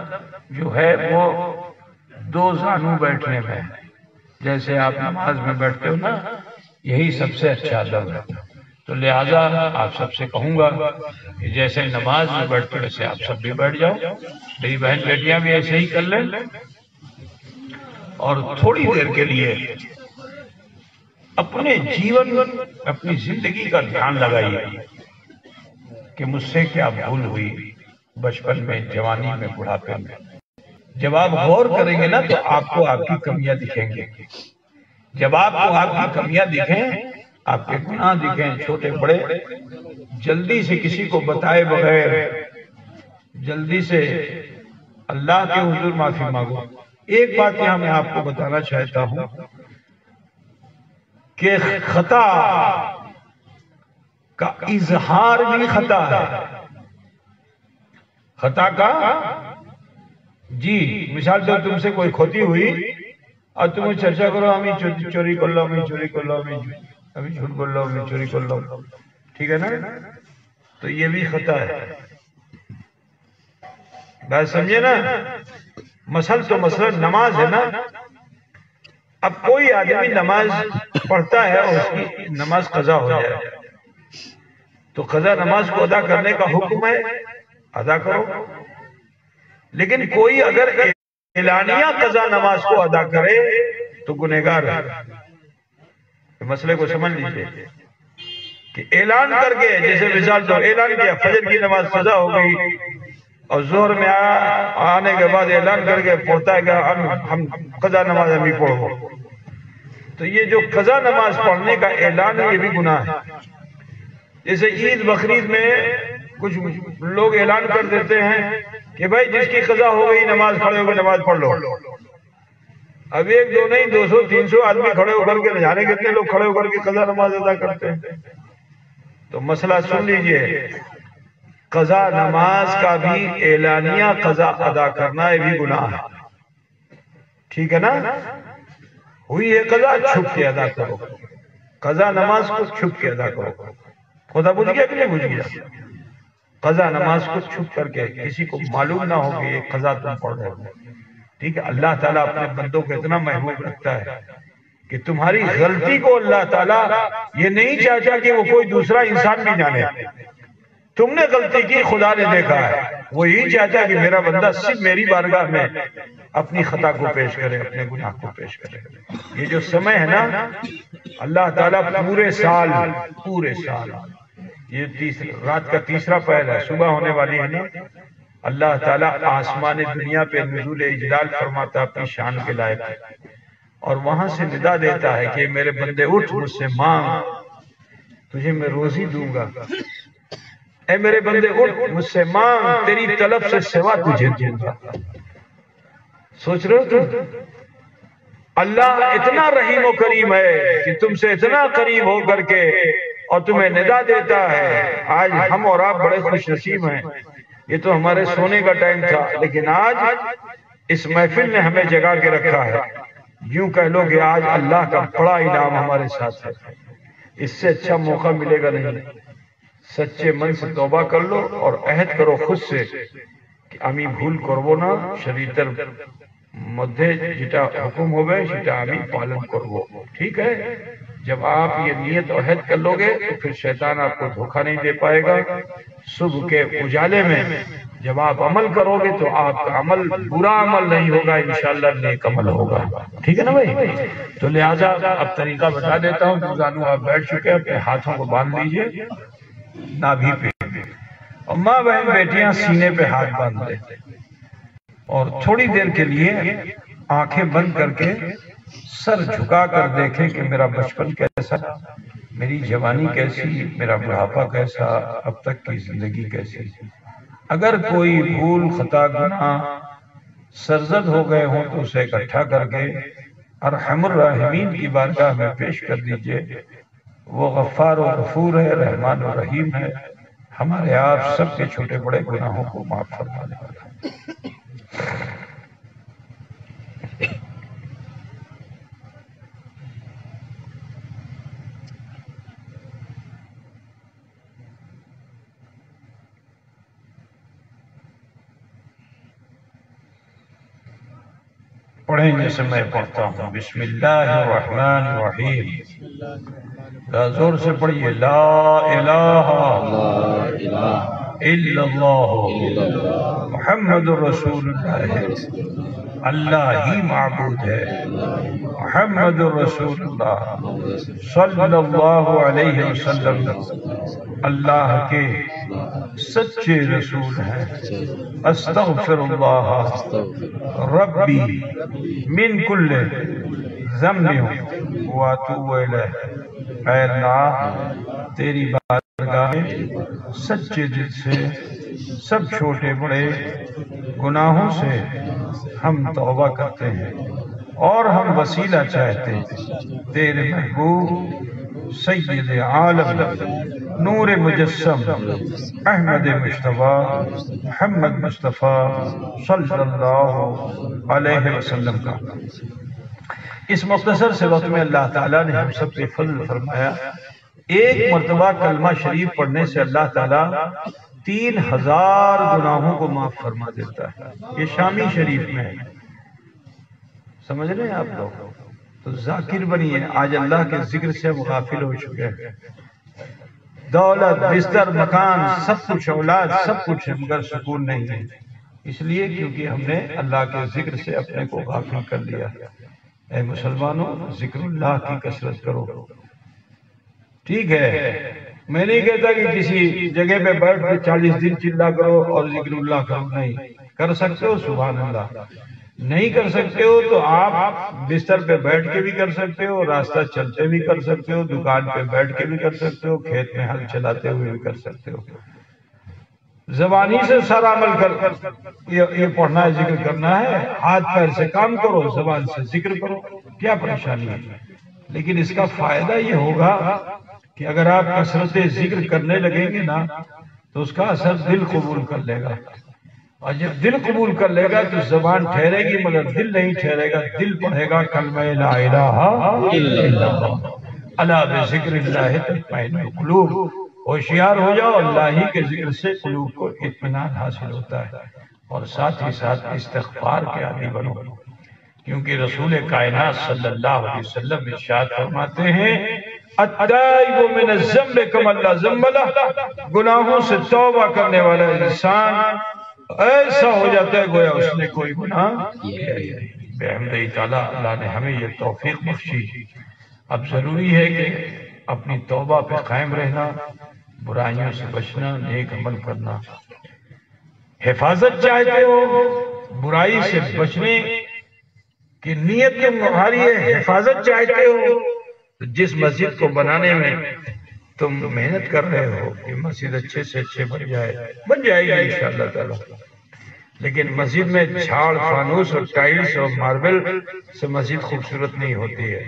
A: جو ہے وہ دو زانو بیٹھنے میں، جیسے آپ نماز میں بیٹھتے ہو نا، یہی سب سے اچھا ادب ہے۔ تو لہٰذا آپ سب سے کہوں گا کہ جیسے نماز میں بیٹھتے ویسے آپ سب بھی بیٹھ جاؤ، میری بہن بیٹیاں بھی ایسے ہی کر لیں، اور تھوڑی دیر کے لیے اپنے جیون، اپنی زندگی کا دھیان لگائیے کہ مجھ سے کیا بھول ہوئی بچپن میں، جوانی میں، بڑھاپے میں۔ جب آپ غور کریں گے نا تو آپ کو آپ کی کمیاں دکھیں گے۔ جب آپ کو آپ کی کمیاں دکھیں، آپ کے گناہ دکھیں چھوٹے بڑے، جلدی سے کسی کو بتائے بغیر جلدی سے اللہ کے حضور معافی مانگو۔ ایک بات یہاں میں آپ کو بتانا چاہتا ہوں کہ خطا کا اظہار بھی خطا ہے۔ خطا کا، جی مثال تو تم سے کوئی کھوتی ہوئی اور تمہیں چرچا کرو، ہمیں چوری کر لو، ہمیں چوری کر لو، ہمیں جھوٹ بول لو، ہمیں چوری کر لو، ٹھیک ہے نا؟ تو یہ بھی خطا ہے۔ بات سمجھے نا؟ مثلا نماز ہے نا، اب کوئی آدمی نماز پڑھتا ہے اور اس کی نماز قضا ہو جائے تو قضا نماز کو ادا کرنے کا حکم ہے، ادا کرو۔ لیکن کوئی اگر اعلانیہ قضا نماز کو ادا کرے تو گنہگار ہے۔ مسئلے کو سمجھ لیجئے کہ اعلان کر کے، جیسے مثال تو اعلان کیا فجر کی نماز قضا ہو گئی اور ظہر میں آنے کے بعد اعلان کر کے پڑھتا ہے کہ ہم قضا نماز ہم ہی پڑھو، تو یہ جو قضا نماز پڑھنے کا اعلان ہے یہ بھی گناہ ہے۔ جیسے عید بقرعید میں کچھ لوگ اعلان کر دیتے ہیں کہ بھائی جس کی قضا ہو گئی نماز کھڑے ہو کے نماز پڑھ لو۔ اب ایک دو نہیں 200 300 آدمی کھڑے ہو کر کے، نہ جانے کتنے لوگ کھڑے ہو کر کے قضا نماز ادا کرتے ہیں۔ تو مسئلہ سن لیجئے، قضا نماز کا بھی اعلانیہ قضا ادا کرنا یہ بھی گناہ ہے، ٹھیک ہے نا؟ ہوئی ہے قضا، چھپ کے ادا کرو، قضا نماز کو چھپ کے ادا کرو۔ خدا بجھ گیا کہ نہیں بجھ گیا؟ قضا نماز کو چھپ کر کے، کسی کو معلوم نہ ہو کہ یہ قضا تم پڑھ رہے ہو، ٹھیک ہے؟ اللہ تعالیٰ اپنے بندوں کو اتنا محبوب رکھتا ہے کہ تمہاری غلطی کو اللہ تعالیٰ یہ نہیں چاہتا کہ وہ کوئی دوسرا انسان بھی جانے۔ تم نے غلطی کی، خدا نے دیکھا ہے، وہ یہی چاہتا ہے کہ میرا بندہ صرف میری بارگاہ میں اپنی خطا کو پیش کرے، اپنے گناہ کو پیش کرے۔ یہ جو سمے ہے نا، اللہ تعالیٰ پورے سال یہ رات کا تیسرا پہر ہے، صبح ہونے والی ہے نا، اللہ تعالیٰ آسمان دنیا پہ نزول اجلال فرماتا اپنی شان کے لائق، اور وہاں سے ندا دیتا ہے کہ میرے بندے اٹھ مجھ سے مانگ، تجھے میں روزی دوں گا، اے میرے بندے اٹھ مجھ سے مانگ، تیری طلب سے سوا تجھے دوں گا۔ سوچ رہے ہو تم؟ اللہ اتنا رحیم و کریم ہے کہ تم سے اتنا قریب ہو کر کے اور تمہیں ندا دیتا ہے۔ آج ہم اور آپ بڑے خوش نصیب ہیں، یہ تو ہمارے سونے کا ٹائم تھا، لیکن آج اس محفل نے ہمیں جگا کے رکھا ہے۔ یوں کہہ لو کہ آج اللہ کا بڑا انعام ہمارے ساتھ ہے، اس سے اچھا موقع ملے گا نہیں۔ سچے من سے توبہ کر لو اور عہد کرو خود سے کہ امی بھول کرو نا، شریعتر مدھے جٹا حکم ہوئے شٹا امی پالن کرو۔ ٹھیک ہے؟ جب آپ یہ نیت اور عہد کر لو گے تو پھر شیطان آپ کو دھوکہ نہیں دے پائے گا۔ صبح کے اجالے میں جب آپ عمل کرو گے تو آپ کا عمل برا عمل نہیں ہوگا، انشاءاللہ نیک عمل ہوگا۔ ٹھیک ہے نا بھائی؟ تو لہٰذا اب طریقہ بتا دیتا ہوں۔ دوزانو آپ بیٹھ چکے ہیں، اپنے ہاتھوں کو باندھ لیجئے نابھی پہ، اور ماں بہن بیٹیاں سینے پہ ہاتھ باندھ لیں، اور تھوڑی دیر کے لیے آنکھیں بند کر کے سر جھکا کر دیکھیں کہ میرا بچپن کیسا، میری جوانی کیسی، میرا بڑھاپا کیسا، اب تک کی زندگی کیسی۔ اگر کوئی بھول خطا گناہ سرزد ہو گئے ہوں تو اسے اکٹھا کر کے ارحم الراحمین کی بارگاہ میں پیش کر دیجئے۔ وہ غفار و غفور ہے، رحمان و رحیم ہے، ہمارے آپ سب کے چھوٹے بڑے گناہوں کو معاف فرمانے والا۔ پڑھیں جیسے میں پڑھتا ہوں۔ بسم اللہ الرحمن الرحیم۔ زور سے پڑھیے۔ لا الہ الا اللہ محمد رسول اللہ، اللہ ہی معبود ہے، محمد رسول اللہ صلی اللہ علیہ وسلم اللہ کے سچے رسول ہیں۔ استغفر اللہ ربی من کل ذنب واتوب الیہ۔ اے اللہ تیری بارگاہ میں سچے دل سے سب چھوٹے بڑے گناہوں سے ہم توبہ کرتے ہیں، اور ہم وسیلہ چاہتے ہیں تیرے محبوب سید عالم نور مجسم احمد مصطفیٰ محمد مصطفیٰ صلی اللہ علیہ وسلم کا۔ اس مختصر سے وقت میں اللہ تعالیٰ نے ہم سب پہ فضل فرمایا۔ ایک مرتبہ کلمہ شریف پڑھنے سے اللہ تعالیٰ 3000 گناہوں کو معاف فرما دیتا ہے۔ یہ شامی شریف میں ہے، سمجھ رہے ہیں آپ لوگ؟ تو ذاکر بنیے۔ آج اللہ کے ذکر سے ہم غافل ہو چکے ہیں۔ دولت، بستر، مکان، سب کچھ، اولاد، سب کچھ ہے، مگر سکون نہیں ہے۔ اس لیے کیونکہ ہم نے اللہ کے ذکر سے اپنے کو غافل کر لیا۔ اے مسلمانوں، ذکر اللہ کی کثرت کرو۔ ٹھیک ہے، میں نہیں کہتا کہ کسی جگہ پہ بیٹھ کے 40 دن چلا کرو اور ذکر اللہ کرو، نہیں کر سکتے ہو سبحان اللہ، نہیں کر سکتے ہو تو آپ بستر پہ بیٹھ کے بھی کر سکتے ہو، راستہ چلتے بھی کر سکتے ہو، دکان پہ بیٹھ کے بھی کر سکتے ہو، کھیت میں ہل چلاتے ہوئے بھی کر سکتے ہو۔ زبانی سے سارا عمل کر یہ پڑھنا ہے، ذکر کرنا ہے، ہاتھ پیر سے کام کرو، زبان سے ذکر کرو، کیا پریشانی ہے؟ لیکن اس کا فائدہ یہ ہوگا کہ اگر آپ کثرت ذکر کرنے لگیں گے نا تو اس کا اثر دل قبول کر لے گا، اور جب دل قبول کر لے گا تو زبان ٹھہرے گی مگر دل نہیں ٹھہرے گا۔ دل پڑھے گا کلمہ لا الہ الا اللہ، الا بذکر اللہ تطمئن القلوب۔ ہوشیار ہو جاؤ، اللہ ہی کے ذکر سے قلوب کو اطمینان حاصل ہوتا ہے، اور ساتھ ہی ساتھ استغفار کے عادی بنو، کیونکہ رسول کائنات صلی اللہ علیہ وسلم ارشاد فرماتے ہیں التائب من الذنب کما لا ذنب لہ، گناہوں سے توبہ کرنے والا انسان ایسا ہو جاتا ہے گویا اس نے کوئی گناہ کیا ہی نہیں۔ بحمدہ تعالیٰ اللہ نے ہمیں یہ توفیق بخشی۔ اب ضروری ہے کہ اپنی توبہ پہ قائم رہنا، برائیوں سے بچنا، نیک عمل کرنا۔ حفاظت چاہتے ہو برائی سے بچنے کی نیت تمہاری ہے، حفاظت چاہتے ہو، تو جس مسجد کو بنانے میں تم محنت کر رہے ہو کہ مسجد اچھے سے اچھے بن جائے گی انشاءاللہ تعالی، لیکن مسجد میں جھاڑ فانوس اور ٹائلز اور ماربل سے مسجد خوبصورت نہیں ہوتی ہے۔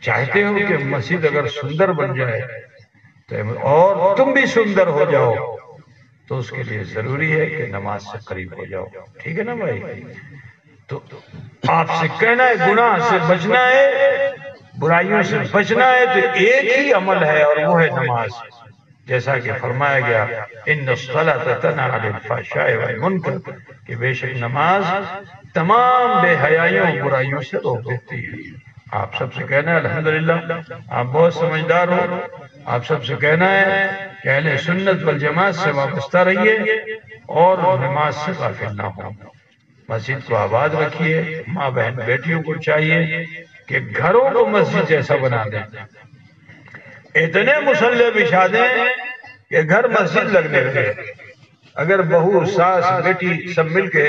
A: چاہتے ہو کہ مسجد اگر سندر بن جائے اور تم بھی سندر ہو جاؤ تو اس کے لیے ضروری ہے کہ نماز سے قریب ہو جاؤ، ٹھیک ہے نا بھائی؟ تو آپ سے کہنا ہے گناہ سے بچنا ہے، برائیوں سے بچنا ہے، تو ایک ہی عمل ہے اور وہ ہے نماز، جیسا کہ فرمایا گیا ان الصلاۃ تنہی عن الفحشاء والمنکر، کہ بے شک نماز تمام بے حیائیوں برائیوں سے روک دیتی ہے۔ آپ سب سے کہنا ہے الحمدللہ آپ بہت سمجھدار ہو، آپ سب سے کہنا ہے کہ اہل سنت والجماعت سے وابستہ رہیے اور نماز سے غافل نہ ہو، مسجد کو آباد رکھیے۔ ماں بہن بیٹیوں کو چاہیے کہ گھروں کو مسجد جیسا بنا دیں، اتنے مصلی بچھا دیں کہ گھر مسجد لگنے لگے۔ اگر بہو ساس بیٹی سب مل کے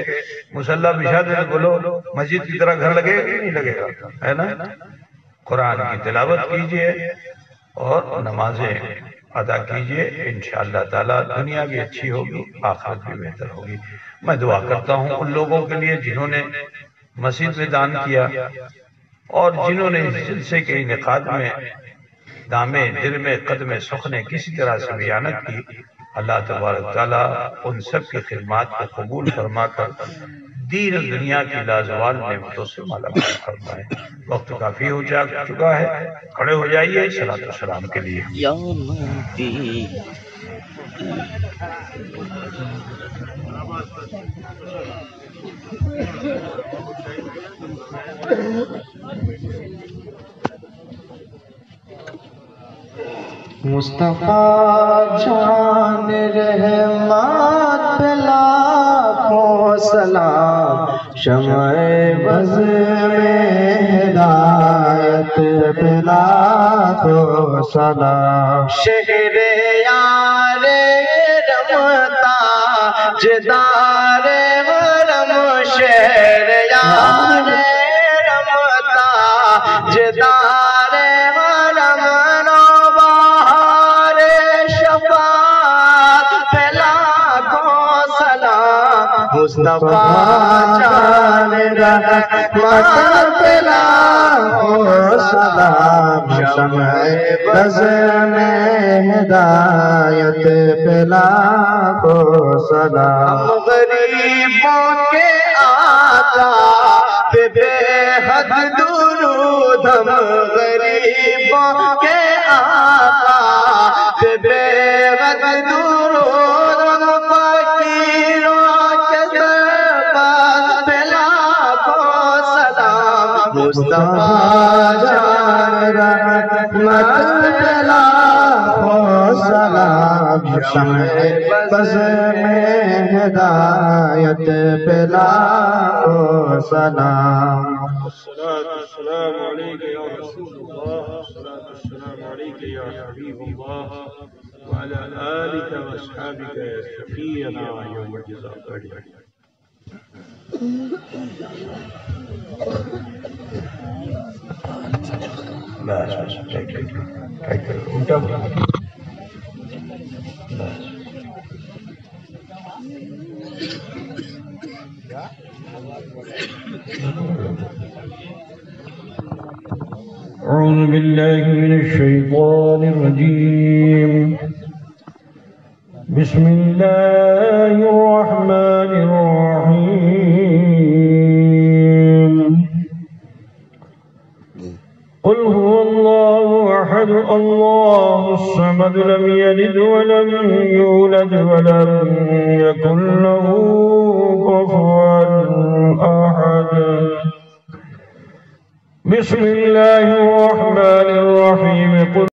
A: مصلی بچھا دیں تو بولو مسجد کی طرح گھر لگے گا کہ نہیں لگے گا، ہے نا؟ قرآن کی تلاوت کیجئے اور نمازیں ادا کیجئے، انشاءاللہ تعالی دنیا بھی اچھی ہوگی، آخرت بھی بہتر ہوگی۔ میں دعا کرتا ہوں ان لوگوں کے لیے جنہوں نے مسجد میں دان کیا اور جنہوں نے اس جلسے کے انعقاد میں دامے درمے قدمے سخنے کسی طرح سے بیانت کی، اللہ تبارک تعالیٰ ان سب کی خدمات کو قبول فرما کر دین و دنیا کی لازوال نعمتوں سے مالا مال فرمائے۔ وقت کافی ہو چکا ہے، کھڑے ہو جائیے صلاۃ و سلام کے لیے۔
C: مصطفیٰ جان رحمت پہ لاکھوں سلام، شمع بز میں ہدایت پہ لاکھوں سلام، شہر یار رمتا جدار حرم، شہر یار رمتا جدار مصطفیٰ جان رحمت پہ لاکھوں سلام، شمع بز میں ہدایت پہ لاکھوں سلام، غریبوں کے آقا پہ بے حد درود، ہم غریبوں کے آقا پہ بے حد درود، مصطفیٰ جان رحمت پہ لاکھوں سلام، شمع بز میں ہدایت پہ لاکھوں سلام۔
A: السلام علیکم یا رسول اللہ، السلام علیکم یا حبیب اللہ، وعلی آلک و اصحابک یا شفیعنا یوم الجزاء۔ بس بس ٹائٹ کرو الٹا بس۔ اعوذ باللہ من الشیطان الرجیم، بسم اللہ الرحمن الرحیم، قل هو الله أحد الله الصمد لم يلد ولم يولد ولم يكن له كفوا أحد، بسم الله الرحمن الرحيم، قل